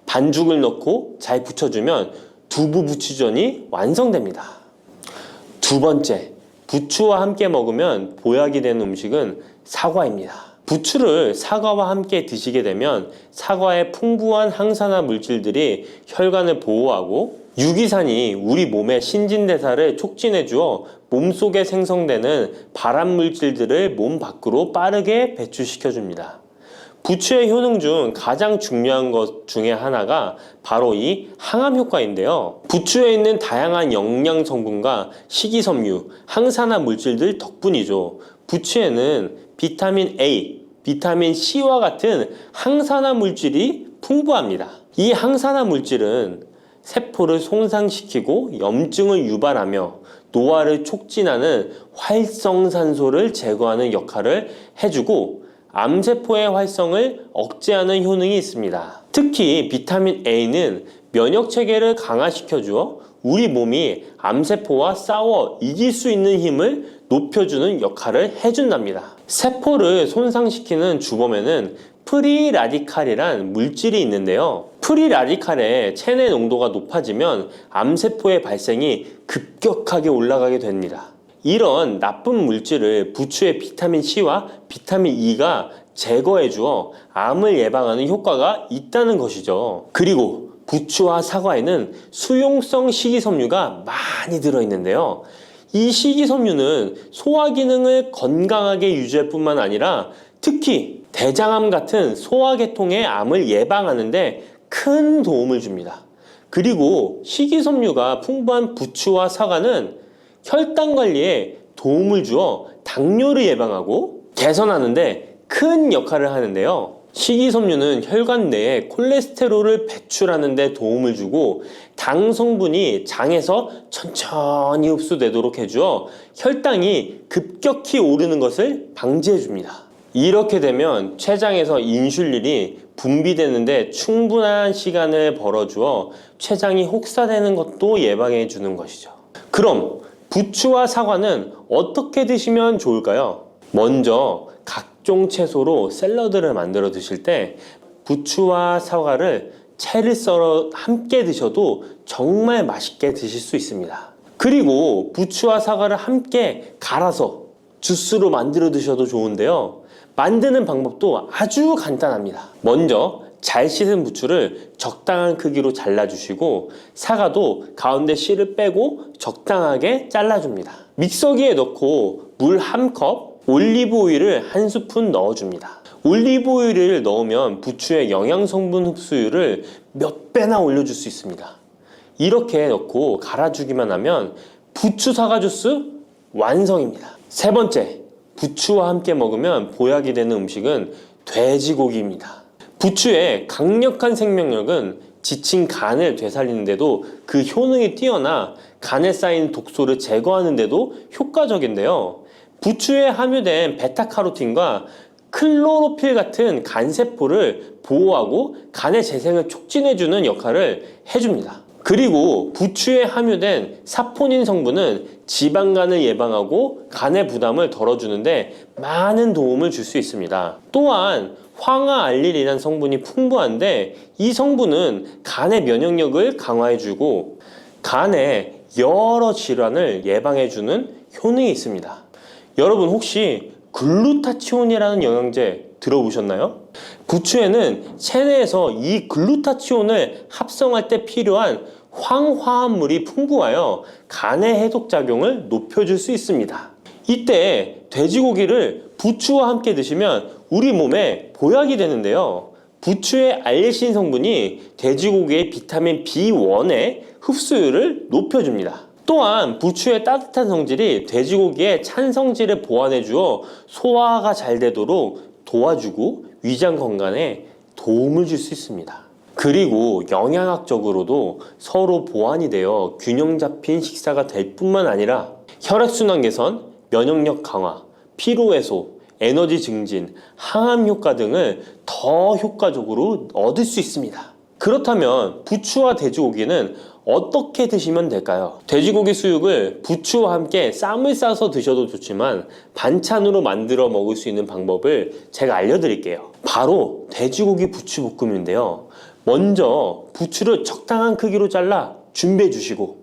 반죽을 넣고 잘 부쳐주면 두부 부추전이 완성됩니다. 두 번째, 부추와 함께 먹으면 보약이 되는 음식은 사과입니다. 부추를 사과와 함께 드시게 되면 사과의 풍부한 항산화 물질들이 혈관을 보호하고, 유기산이 우리 몸의 신진대사를 촉진해 주어 몸속에 생성되는 발암 물질들을 몸 밖으로 빠르게 배출시켜 줍니다. 부추의 효능 중 가장 중요한 것 중에 하나가 바로 이 항암 효과인데요. 부추에 있는 다양한 영양 성분과 식이섬유, 항산화 물질들 덕분이죠. 부추에는 비타민 A, 비타민 C와 같은 항산화 물질이 풍부합니다. 이 항산화 물질은 세포를 손상시키고 염증을 유발하며 노화를 촉진하는 활성산소를 제거하는 역할을 해주고 암세포의 활성을 억제하는 효능이 있습니다. 특히 비타민 A는 면역체계를 강화시켜주어 우리 몸이 암세포와 싸워 이길 수 있는 힘을 높여주는 역할을 해준답니다. 세포를 손상시키는 주범에는 프리라디칼이란 물질이 있는데요. 프리라디칼의 체내 농도가 높아지면 암세포의 발생이 급격하게 올라가게 됩니다. 이런 나쁜 물질을 부추의 비타민 C와 비타민 E가 제거해 주어 암을 예방하는 효과가 있다는 것이죠. 그리고 부추와 사과에는 수용성 식이섬유가 많이 들어있는데요. 이 식이섬유는 소화 기능을 건강하게 유지할 뿐만 아니라 특히 대장암 같은 소화계통의 암을 예방하는 데 큰 도움을 줍니다. 그리고 식이섬유가 풍부한 부추와 사과는 혈당 관리에 도움을 주어 당뇨를 예방하고 개선하는 데 큰 역할을 하는데요. 식이섬유는 혈관 내에 콜레스테롤을 배출하는 데 도움을 주고 당 성분이 장에서 천천히 흡수되도록 해주어 혈당이 급격히 오르는 것을 방지해 줍니다. 이렇게 되면 췌장에서 인슐린이 분비되는데 충분한 시간을 벌어주어 췌장이 혹사되는 것도 예방해 주는 것이죠. 그럼 부추와 사과는 어떻게 드시면 좋을까요? 먼저 각종 채소로 샐러드를 만들어 드실 때 부추와 사과를 채를 썰어 함께 드셔도 정말 맛있게 드실 수 있습니다. 그리고 부추와 사과를 함께 갈아서 주스로 만들어 드셔도 좋은데요. 만드는 방법도 아주 간단합니다. 먼저 잘 씻은 부추를 적당한 크기로 잘라주시고 사과도 가운데 씨를 빼고 적당하게 잘라줍니다. 믹서기에 넣고 물 1컵, 올리브 오일을 1스푼 넣어줍니다. 올리브 오일을 넣으면 부추의 영양성분 흡수율을 몇 배나 올려줄 수 있습니다. 이렇게 넣고 갈아주기만 하면 부추 사과 주스 완성입니다. 세 번째, 부추와 함께 먹으면 보약이 되는 음식은 돼지고기입니다. 부추의 강력한 생명력은 지친 간을 되살리는데도 그 효능이 뛰어나 간에 쌓인 독소를 제거하는데도 효과적인데요. 부추에 함유된 베타카로틴과 클로로필 같은 간세포를 보호하고 간의 재생을 촉진해주는 역할을 해줍니다. 그리고 부추에 함유된 사포닌 성분은 지방간을 예방하고 간의 부담을 덜어주는데 많은 도움을 줄 수 있습니다. 또한 황화알릴이라는 성분이 풍부한데 이 성분은 간의 면역력을 강화해주고 간의 여러 질환을 예방해주는 효능이 있습니다. 여러분 혹시 글루타치온이라는 영양제 들어보셨나요? 부추에는 체내에서 이 글루타치온을 합성할 때 필요한 황화합물이 풍부하여 간의 해독작용을 높여줄 수 있습니다. 이때 돼지고기를 부추와 함께 드시면 우리 몸에 보약이 되는데요. 부추의 알레신 성분이 돼지고기의 비타민 B1의 흡수율을 높여줍니다. 또한 부추의 따뜻한 성질이 돼지고기의 찬 성질을 보완해 주어 소화가 잘 되도록 도와주고 위장 건강에 도움을 줄 수 있습니다. 그리고 영양학적으로도 서로 보완이 되어 균형 잡힌 식사가 될 뿐만 아니라 혈액순환 개선, 면역력 강화, 피로 해소, 에너지 증진, 항암 효과 등을 더 효과적으로 얻을 수 있습니다. 그렇다면 부추와 돼지고기는 어떻게 드시면 될까요? 돼지고기 수육을 부추와 함께 쌈을 싸서 드셔도 좋지만 반찬으로 만들어 먹을 수 있는 방법을 제가 알려드릴게요. 바로 돼지고기 부추볶음인데요. 먼저 부추를 적당한 크기로 잘라 준비해 주시고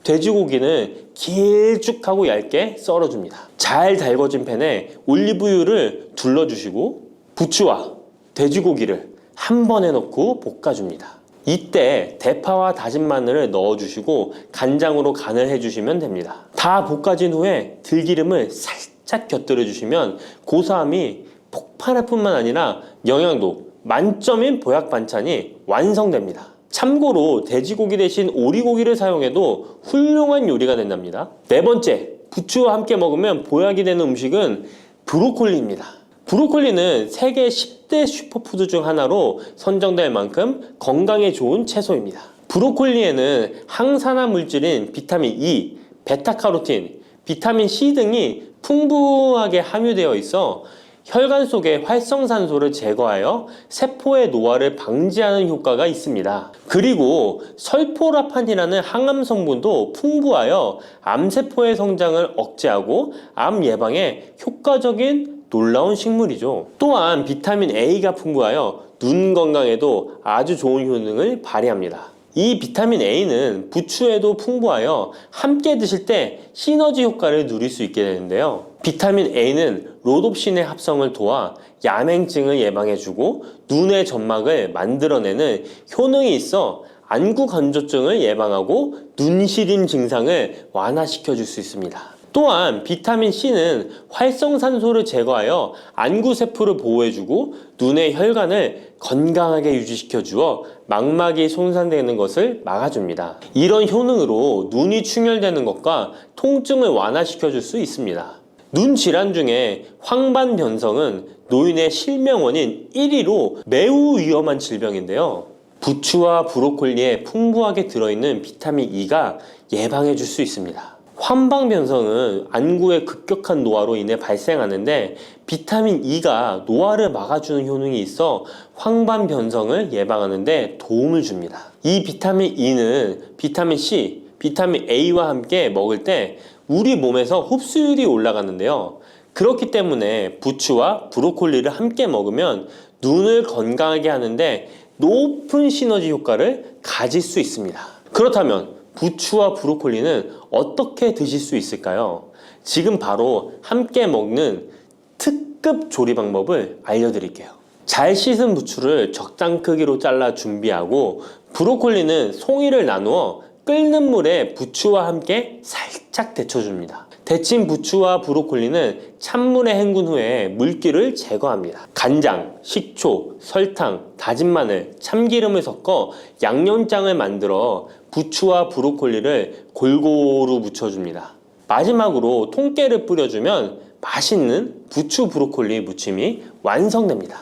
돼지고기는 길쭉하고 얇게 썰어줍니다. 잘 달궈진 팬에 올리브유를 둘러주시고 부추와 돼지고기를 한 번에 넣고 볶아줍니다. 이때 대파와 다진 마늘을 넣어주시고 간장으로 간을 해주시면 됩니다. 다 볶아진 후에 들기름을 살짝 곁들여 주시면 고소함이 폭발할 뿐만 아니라 영양도 만점인 보약 반찬이 완성됩니다. 참고로 돼지고기 대신 오리고기를 사용해도 훌륭한 요리가 된답니다. 네 번째, 부추와 함께 먹으면 보약이 되는 음식은 브로콜리입니다. 브로콜리는 세계 10대 슈퍼푸드 중 하나로 선정될 만큼 건강에 좋은 채소입니다. 브로콜리에는 항산화 물질인 비타민 E, 베타카로틴, 비타민 C 등이 풍부하게 함유되어 있어 혈관 속의 활성산소를 제거하여 세포의 노화를 방지하는 효과가 있습니다. 그리고 설포라판이라는 항암 성분도 풍부하여 암세포의 성장을 억제하고 암 예방에 효과적인 놀라운 식물이죠. 또한 비타민 A가 풍부하여 눈 건강에도 아주 좋은 효능을 발휘합니다. 이 비타민 A는 부추에도 풍부하여 함께 드실 때 시너지 효과를 누릴 수 있게 되는데요. 비타민 A는 로놉신의 합성을 도와 야맹증을 예방해주고 눈의 점막을 만들어내는 효능이 있어 안구 건조증을 예방하고 눈시림 증상을 완화시켜줄 수 있습니다. 또한 비타민 C는 활성산소를 제거하여 안구세포를 보호해주고 눈의 혈관을 건강하게 유지시켜주어 망막이 손상되는 것을 막아줍니다. 이런 효능으로 눈이 충혈되는 것과 통증을 완화시켜줄 수 있습니다. 눈 질환 중에 황반변성은 노인의 실명원인 1위로 매우 위험한 질병인데요. 부추와 브로콜리에 풍부하게 들어있는 비타민 E가 예방해줄 수 있습니다. 황반변성은 안구의 급격한 노화로 인해 발생하는데 비타민 E가 노화를 막아주는 효능이 있어 황반변성을 예방하는 데 도움을 줍니다. 이 비타민 E는 비타민 C, 비타민 A와 함께 먹을 때 우리 몸에서 흡수율이 올라가는데요. 그렇기 때문에 부추와 브로콜리를 함께 먹으면 눈을 건강하게 하는데 높은 시너지 효과를 가질 수 있습니다. 그렇다면 부추와 브로콜리는 어떻게 드실 수 있을까요? 지금 바로 함께 먹는 특급 조리 방법을 알려드릴게요. 잘 씻은 부추를 적당 크기로 잘라 준비하고 브로콜리는 송이를 나누어 끓는 물에 부추와 함께 살짝 데쳐줍니다. 데친 부추와 브로콜리는 찬물에 헹군 후에 물기를 제거합니다. 간장, 식초, 설탕, 다진 마늘, 참기름을 섞어 양념장을 만들어 부추와 브로콜리를 골고루 묻혀줍니다. 마지막으로 통깨를 뿌려주면 맛있는 부추 브로콜리 무침이 완성됩니다.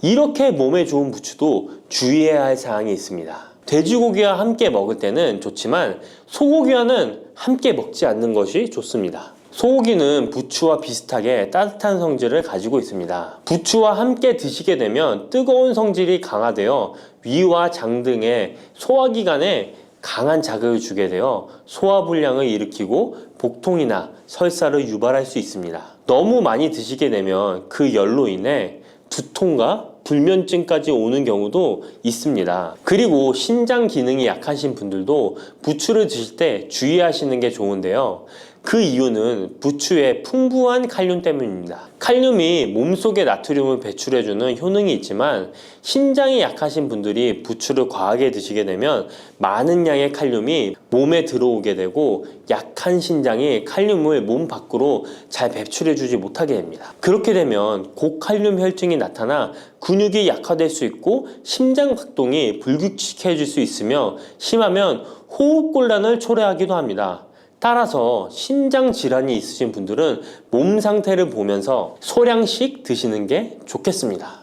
이렇게 몸에 좋은 부추도 주의해야 할 사항이 있습니다. 돼지고기와 함께 먹을 때는 좋지만 소고기와는 함께 먹지 않는 것이 좋습니다. 소고기는 부추와 비슷하게 따뜻한 성질을 가지고 있습니다. 부추와 함께 드시게 되면 뜨거운 성질이 강화되어 위와 장 등의 소화기관에 강한 자극을 주게 되어 소화불량을 일으키고 복통이나 설사를 유발할 수 있습니다. 너무 많이 드시게 되면 그 열로 인해 두통과 불면증까지 오는 경우도 있습니다. 그리고 신장 기능이 약하신 분들도 부추를 드실 때 주의하시는 게 좋은데요. 그 이유는 부추의 풍부한 칼륨 때문입니다. 칼륨이 몸속에 나트륨을 배출해주는 효능이 있지만 신장이 약하신 분들이 부추를 과하게 드시게 되면 많은 양의 칼륨이 몸에 들어오게 되고 약한 신장이 칼륨을 몸 밖으로 잘 배출해주지 못하게 됩니다. 그렇게 되면 고칼륨 혈증이 나타나 근육이 약화될 수 있고 심장 박동이 불규칙해질 수 있으며 심하면 호흡곤란을 초래하기도 합니다. 따라서 신장 질환이 있으신 분들은 몸 상태를 보면서 소량씩 드시는 게 좋겠습니다.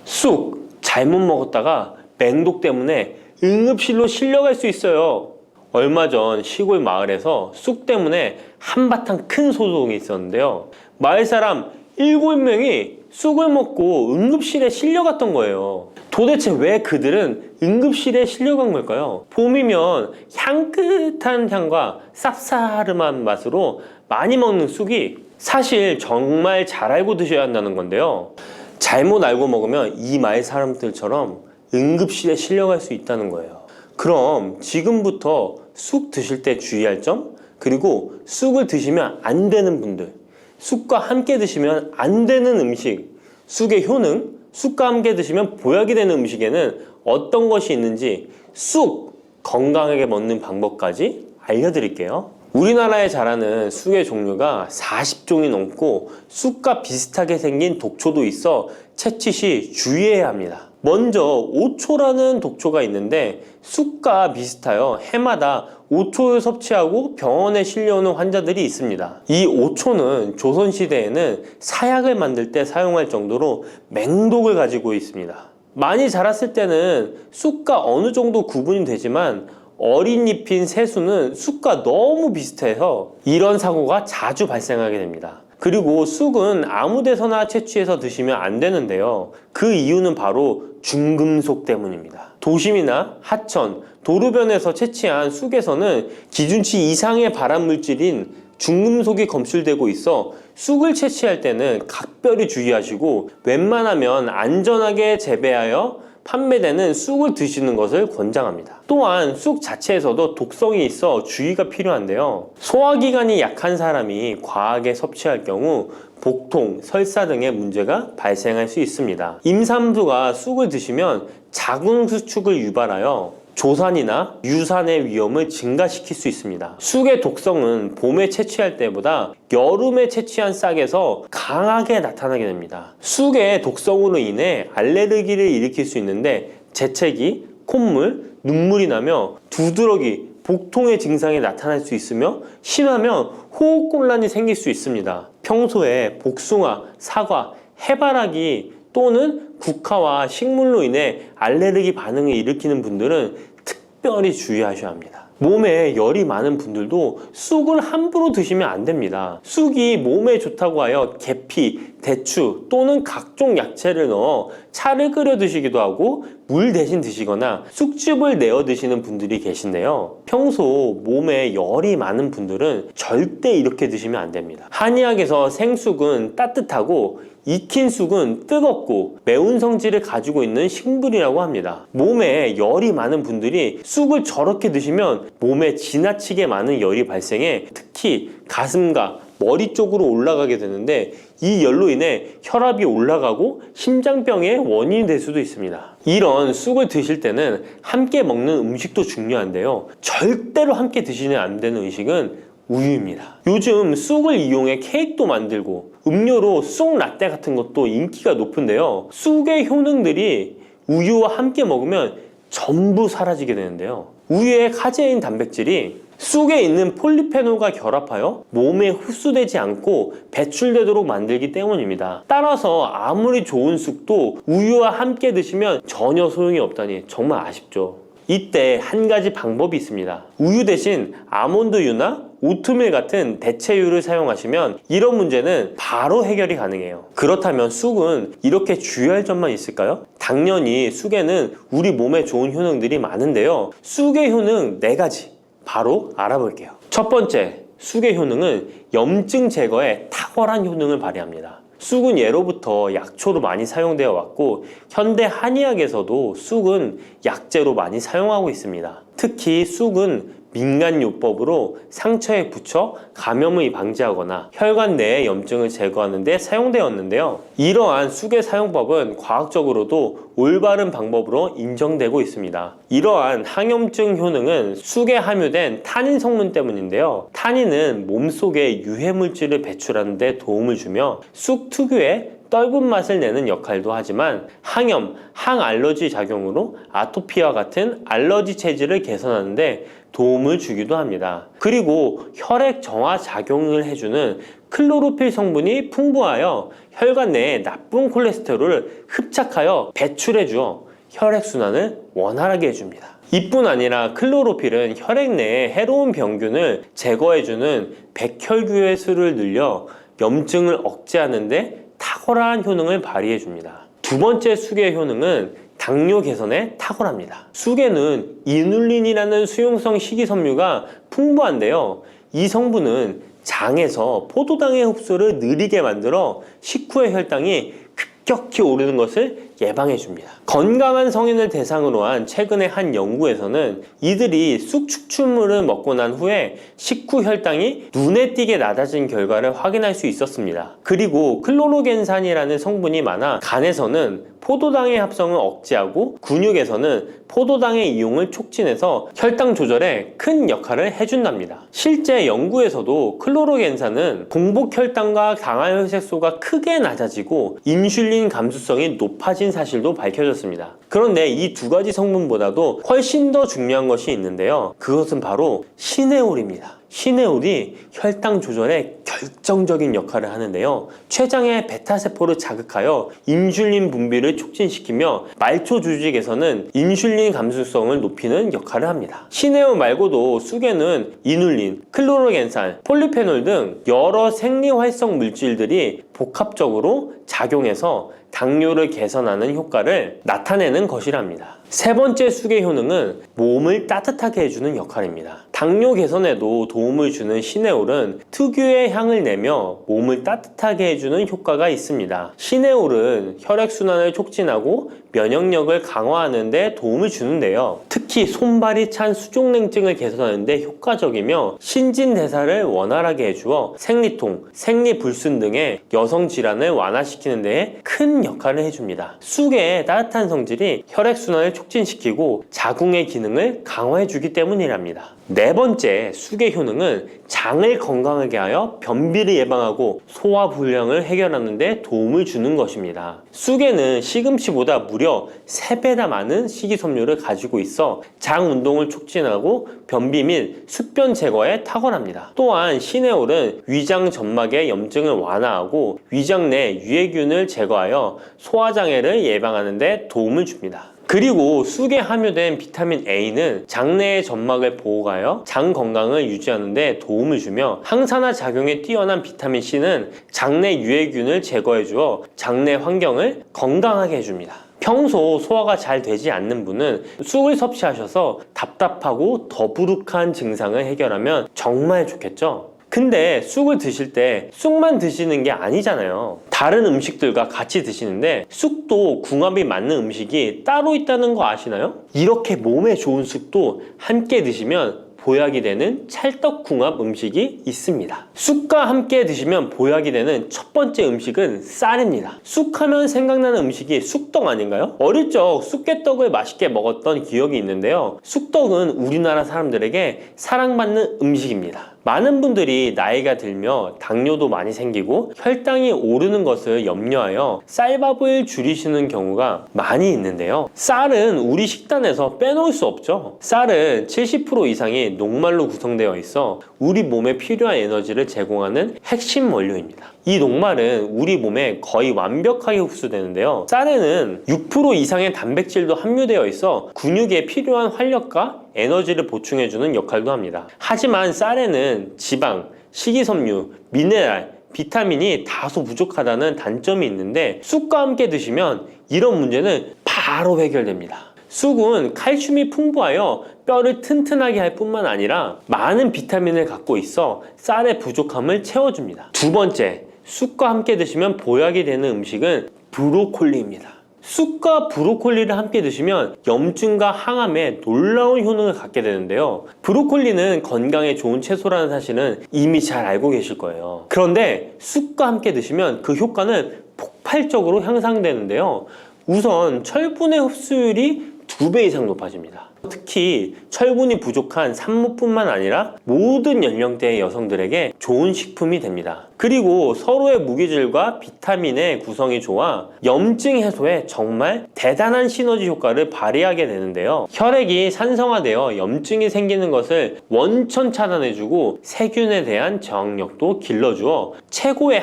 쑥 잘못 먹었다가 맹독 때문에 응급실로 실려갈 수 있어요. 얼마 전 시골 마을에서 쑥 때문에 한바탕 큰 소동이 있었는데요. 마을 사람 7명이 쑥을 먹고 응급실에 실려갔던 거예요. 도대체 왜 그들은 응급실에 실려간 걸까요? 봄이면 향긋한 향과 쌉싸름한 맛으로 많이 먹는 쑥이 사실 정말 잘 알고 드셔야 한다는 건데요. 잘못 알고 먹으면 이 마을 사람들처럼 응급실에 실려갈 수 있다는 거예요. 그럼 지금부터 쑥 드실 때 주의할 점, 그리고 쑥을 드시면 안 되는 분들, 쑥과 함께 드시면 안 되는 음식, 쑥의 효능, 쑥과 함께 드시면 보약이 되는 음식에는 어떤 것이 있는지 쑥 건강하게 먹는 방법까지 알려드릴게요. 우리나라에 자라는 쑥의 종류가 40종이 넘고 쑥과 비슷하게 생긴 독초도 있어 채취 시 주의해야 합니다. 먼저 오초라는 독초가 있는데 쑥과 비슷하여 해마다 오초를 섭취하고 병원에 실려오는 환자들이 있습니다. 이 오초는 조선시대에는 사약을 만들 때 사용할 정도로 맹독을 가지고 있습니다. 많이 자랐을 때는 쑥과 어느 정도 구분이 되지만 어린 잎인 새수는 쑥과 너무 비슷해서 이런 사고가 자주 발생하게 됩니다. 그리고 쑥은 아무 데서나 채취해서 드시면 안 되는데요. 그 이유는 바로 중금속 때문입니다. 도심이나 하천, 도로변에서 채취한 쑥에서는 기준치 이상의 발암물질인 중금속이 검출되고 있어 쑥을 채취할 때는 각별히 주의하시고 웬만하면 안전하게 재배하여 판매되는 쑥을 드시는 것을 권장합니다. 또한 쑥 자체에서도 독성이 있어 주의가 필요한데요. 소화기관이 약한 사람이 과하게 섭취할 경우 복통, 설사 등의 문제가 발생할 수 있습니다. 임산부가 쑥을 드시면 자궁수축을 유발하여 조산이나 유산의 위험을 증가시킬 수 있습니다. 쑥의 독성은 봄에 채취할 때보다 여름에 채취한 싹에서 강하게 나타나게 됩니다. 쑥의 독성으로 인해 알레르기를 일으킬 수 있는데 재채기, 콧물, 눈물이 나며 두드러기, 복통의 증상이 나타날 수 있으며 심하면 호흡곤란이 생길 수 있습니다. 평소에 복숭아, 사과, 해바라기 또는 국화와 식물로 인해 알레르기 반응을 일으키는 분들은 특별히 주의하셔야 합니다. 몸에 열이 많은 분들도 쑥을 함부로 드시면 안 됩니다. 쑥이 몸에 좋다고 하여 계피, 대추 또는 각종 야채를 넣어 차를 끓여 드시기도 하고 물 대신 드시거나 쑥즙을 내어 드시는 분들이 계신데요. 평소 몸에 열이 많은 분들은 절대 이렇게 드시면 안 됩니다. 한의학에서 생쑥은 따뜻하고 익힌 쑥은 뜨겁고 매운 성질을 가지고 있는 식물이라고 합니다. 몸에 열이 많은 분들이 쑥을 저렇게 드시면 몸에 지나치게 많은 열이 발생해 특히 가슴과 머리 쪽으로 올라가게 되는데 이 열로 인해 혈압이 올라가고 심장병의 원인이 될 수도 있습니다. 이런 쑥을 드실 때는 함께 먹는 음식도 중요한데요. 절대로 함께 드시면 안 되는 음식은 우유입니다. 요즘 쑥을 이용해 케이크도 만들고 음료로 쑥 라떼 같은 것도 인기가 높은데요. 쑥의 효능들이 우유와 함께 먹으면 전부 사라지게 되는데요. 우유의 카제인 단백질이 쑥에 있는 폴리페놀과 결합하여 몸에 흡수되지 않고 배출되도록 만들기 때문입니다. 따라서 아무리 좋은 쑥도 우유와 함께 드시면 전혀 소용이 없다니 정말 아쉽죠. 이때 한 가지 방법이 있습니다. 우유 대신 아몬드유나 오트밀 같은 대체유를 사용하시면 이런 문제는 바로 해결이 가능해요. 그렇다면 쑥은 이렇게 주의할 점만 있을까요? 당연히 쑥에는 우리 몸에 좋은 효능들이 많은데요. 쑥의 효능 4가지 바로 알아볼게요. 첫 번째, 쑥의 효능은 염증 제거에 탁월한 효능을 발휘합니다. 쑥은 예로부터 약초로 많이 사용되어 왔고 현대 한의학에서도 쑥은 약재로 많이 사용하고 있습니다. 특히 쑥은 민간요법으로 상처에 붙여 감염을 방지하거나 혈관 내의 염증을 제거하는 데 사용되었는데요. 이러한 쑥의 사용법은 과학적으로도 올바른 방법으로 인정되고 있습니다. 이러한 항염증 효능은 쑥에 함유된 타닌 성분 때문인데요. 타닌은 몸속에 유해물질을 배출하는 데 도움을 주며 쑥 특유의 떫은 맛을 내는 역할도 하지만 항염, 항알러지 작용으로 아토피와 같은 알러지 체질을 개선하는 데 도움을 주기도 합니다. 그리고 혈액 정화 작용을 해주는 클로로필 성분이 풍부하여 혈관 내에 나쁜 콜레스테롤을 흡착하여 배출해 주어 혈액순환을 원활하게 해줍니다. 이뿐 아니라 클로로필은 혈액 내에 해로운 병균을 제거해주는 백혈구의 수를 늘려 염증을 억제하는 데 탁월한 효능을 발휘해 줍니다. 두 번째 쑥의 효능은 당뇨 개선에 탁월합니다. 쑥에는 이눌린이라는 수용성 식이섬유가 풍부한데요. 이 성분은 장에서 포도당의 흡수를 느리게 만들어 식후의 혈당이 급격히 오르는 것을 예방해 줍니다. 건강한 성인을 대상으로 한 최근의 한 연구에서는 이들이 쑥 추출물을 먹고 난 후에 식후 혈당이 눈에 띄게 낮아진 결과를 확인할 수 있었습니다. 그리고 클로로겐산이라는 성분이 많아 간에서는 포도당의 합성을 억제하고 근육에서는 포도당의 이용을 촉진해서 혈당 조절에 큰 역할을 해준답니다. 실제 연구에서도 클로로겐산은 공복 혈당과 당화혈색소가 크게 낮아지고 인슐린 감수성이 높아진 사실도 밝혀졌습니다. 그런데 이 두 가지 성분보다도 훨씬 더 중요한 것이 있는데요. 그것은 바로 시네올입니다. 시네올이 혈당 조절에 결정적인 역할을 하는데요. 췌장의 베타세포를 자극하여 인슐린 분비를 촉진시키며 말초 조직에서는 인슐린 감수성을 높이는 역할을 합니다. 시네올 말고도 쑥에는 이눌린, 클로로겐산, 폴리페놀 등 여러 생리활성 물질들이 복합적으로 작용해서 당뇨를 개선하는 효과를 나타내는 것이랍니다. 세 번째 쑥의 효능은 몸을 따뜻하게 해주는 역할입니다. 당뇨 개선에도 도움을 주는 시네올은 특유의 향을 내며 몸을 따뜻하게 해주는 효과가 있습니다. 시네올은 혈액순환을 촉진하고 면역력을 강화하는 데 도움을 주는데요. 특히 손발이 찬 수족냉증을 개선하는 데 효과적이며 신진대사를 원활하게 해주어 생리통, 생리불순 등의 여성 질환을 완화시키는 데에 큰 역할을 해줍니다. 쑥의 따뜻한 성질이 혈액순환을 촉진시키고 자궁의 기능을 강화해주기 때문이랍니다. 네 번째 쑥의 효능은 장을 건강하게 하여 변비를 예방하고 소화불량을 해결하는 데 도움을 주는 것입니다. 쑥에는 시금치보다 무려 3배나 많은 식이섬유를 가지고 있어 장 운동을 촉진하고 변비 및宿便 제거에 탁월합니다. 또한 시네올은 위장 점막의 염증을 완화하고 위장 내 유해균을 제거하여 소화장애를 예방하는 데 도움을 줍니다. 그리고 쑥에 함유된 비타민 A는 장내의 점막을 보호하여 장 건강을 유지하는 데 도움을 주며 항산화 작용에 뛰어난 비타민 C는 장내 유해균을 제거해 주어 장내 환경을 건강하게 해줍니다. 평소 소화가 잘 되지 않는 분은 쑥을 섭취하셔서 답답하고 더부룩한 증상을 해결하면 정말 좋겠죠? 근데 쑥을 드실 때 쑥만 드시는 게 아니잖아요. 다른 음식들과 같이 드시는데 쑥도 궁합이 맞는 음식이 따로 있다는 거 아시나요? 이렇게 몸에 좋은 쑥도 함께 드시면 보약이 되는 찰떡궁합 음식이 있습니다. 쑥과 함께 드시면 보약이 되는 첫 번째 음식은 쌀입니다. 쑥하면 생각나는 음식이 쑥떡 아닌가요? 어릴 적 쑥개떡을 맛있게 먹었던 기억이 있는데요. 쑥떡은 우리나라 사람들에게 사랑받는 음식입니다. 많은 분들이 나이가 들며 당뇨도 많이 생기고 혈당이 오르는 것을 염려하여 쌀밥을 줄이시는 경우가 많이 있는데요. 쌀은 우리 식단에서 빼놓을 수 없죠. 쌀은 70% 이상이 녹말로 구성되어 있어 우리 몸에 필요한 에너지를 제공하는 핵심 원료입니다. 이 녹말은 우리 몸에 거의 완벽하게 흡수되는데요. 쌀에는 6% 이상의 단백질도 함유되어 있어 근육에 필요한 활력과 에너지를 보충해주는 역할도 합니다. 하지만 쌀에는 지방, 식이섬유, 미네랄, 비타민이 다소 부족하다는 단점이 있는데 쑥과 함께 드시면 이런 문제는 바로 해결됩니다. 쑥은 칼슘이 풍부하여 뼈를 튼튼하게 할 뿐만 아니라 많은 비타민을 갖고 있어 쌀의 부족함을 채워줍니다. 두 번째, 쑥과 함께 드시면 보약이 되는 음식은 브로콜리입니다. 쑥과 브로콜리를 함께 드시면 염증과 항암에 놀라운 효능을 갖게 되는데요. 브로콜리는 건강에 좋은 채소라는 사실은 이미 잘 알고 계실 거예요. 그런데 쑥과 함께 드시면 그 효과는 폭발적으로 향상되는데요. 우선 철분의 흡수율이 2배 이상 높아집니다. 특히 철분이 부족한 산모뿐만 아니라 모든 연령대의 여성들에게 좋은 식품이 됩니다. 그리고 서로의 무기질과 비타민의 구성이 좋아 염증 해소에 정말 대단한 시너지 효과를 발휘하게 되는데요. 혈액이 산성화되어 염증이 생기는 것을 원천 차단해주고 세균에 대한 저항력도 길러주어 최고의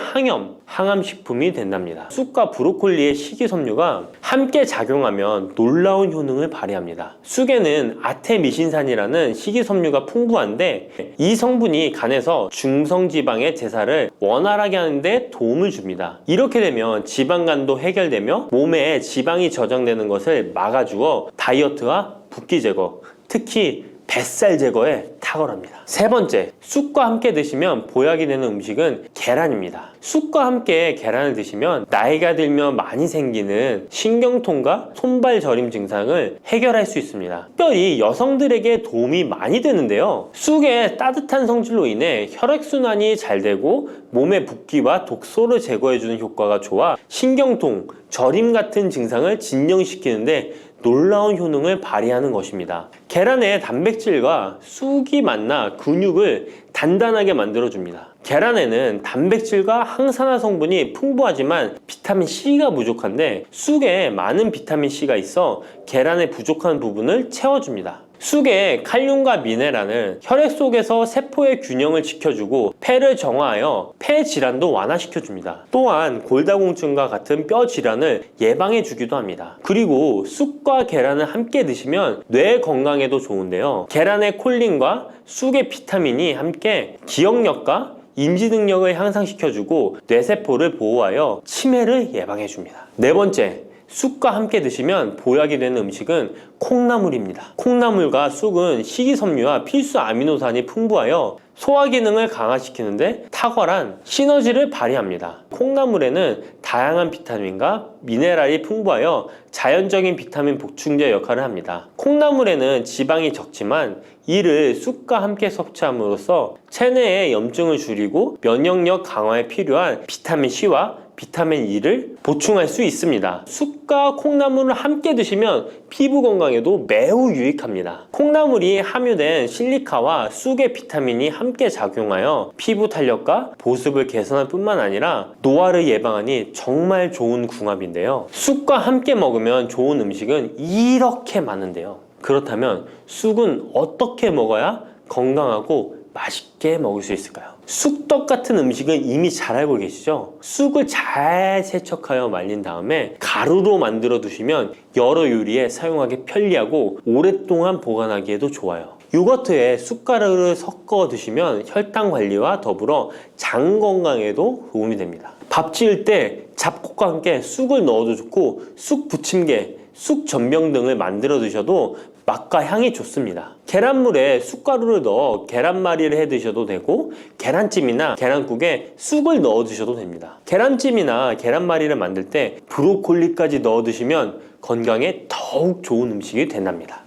항암식품이 된답니다. 쑥과 브로콜리의 식이섬유가 함께 작용하면 놀라운 효능을 발휘합니다. 쑥에는 아테미신산이라는 식이섬유가 풍부한데 이 성분이 간에서 중성지방의 대사를 원활하게 하는데 도움을 줍니다. 이렇게 되면 지방간도 해결되며 몸에 지방이 저장되는 것을 막아주어 다이어트와 붓기 제거, 특히 뱃살 제거에 탁월합니다. 세 번째, 쑥과 함께 드시면 보약이 되는 음식은 계란입니다. 쑥과 함께 계란을 드시면 나이가 들면 많이 생기는 신경통과 손발 저림 증상을 해결할 수 있습니다. 특별히 여성들에게 도움이 많이 되는데요. 쑥의 따뜻한 성질로 인해 혈액순환이 잘 되고 몸의 붓기와 독소를 제거해주는 효과가 좋아 신경통, 저림 같은 증상을 진정시키는데 놀라운 효능을 발휘하는 것입니다. 계란의 단백질과 쑥이 만나 근육을 단단하게 만들어줍니다. 계란에는 단백질과 항산화 성분이 풍부하지만 비타민 C가 부족한데 쑥에 많은 비타민 C가 있어 계란의 부족한 부분을 채워줍니다. 쑥의 칼륨과 미네랄은 혈액 속에서 세포의 균형을 지켜주고 폐를 정화하여 폐 질환도 완화시켜줍니다. 또한 골다공증과 같은 뼈 질환을 예방해주기도 합니다. 그리고 쑥과 계란을 함께 드시면 뇌 건강에도 좋은데요. 계란의 콜린과 쑥의 비타민이 함께 기억력과 인지 능력을 향상시켜주고 뇌세포를 보호하여 치매를 예방해줍니다. 네 번째, 쑥과 함께 드시면 보약이 되는 음식은 콩나물입니다. 콩나물과 쑥은 식이섬유와 필수 아미노산이 풍부하여 소화 기능을 강화시키는데 탁월한 시너지를 발휘합니다. 콩나물에는 다양한 비타민과 미네랄이 풍부하여 자연적인 비타민 보충제 역할을 합니다. 콩나물에는 지방이 적지만 이를 쑥과 함께 섭취함으로써 체내의 염증을 줄이고 면역력 강화에 필요한 비타민 C와 비타민 E를 보충할 수 있습니다. 쑥과 콩나물을 함께 드시면 피부 건강에도 매우 유익합니다. 콩나물이 함유된 실리카와 쑥의 비타민이 함께 작용하여 피부 탄력과 보습을 개선할 뿐만 아니라 노화를 예방하니 정말 좋은 궁합인데요. 쑥과 함께 먹으면 좋은 음식은 이렇게 많은데요. 그렇다면 쑥은 어떻게 먹어야 건강하고 맛있게 먹을 수 있을까요? 쑥떡 같은 음식은 이미 잘 알고 계시죠? 쑥을 잘 세척하여 말린 다음에 가루로 만들어 두시면 여러 요리에 사용하기 편리하고 오랫동안 보관하기에도 좋아요. 요거트에 쑥가루를 섞어 드시면 혈당 관리와 더불어 장 건강에도 도움이 됩니다. 밥 지을 때 잡곡과 함께 쑥을 넣어도 좋고 쑥 부침개, 쑥 전병 등을 만들어 드셔도 맛과 향이 좋습니다. 계란물에 쑥가루를 넣어 계란말이를 해 드셔도 되고 계란찜이나 계란국에 쑥을 넣어 드셔도 됩니다. 계란찜이나 계란말이를 만들 때 브로콜리까지 넣어 드시면 건강에 더욱 좋은 음식이 된답니다.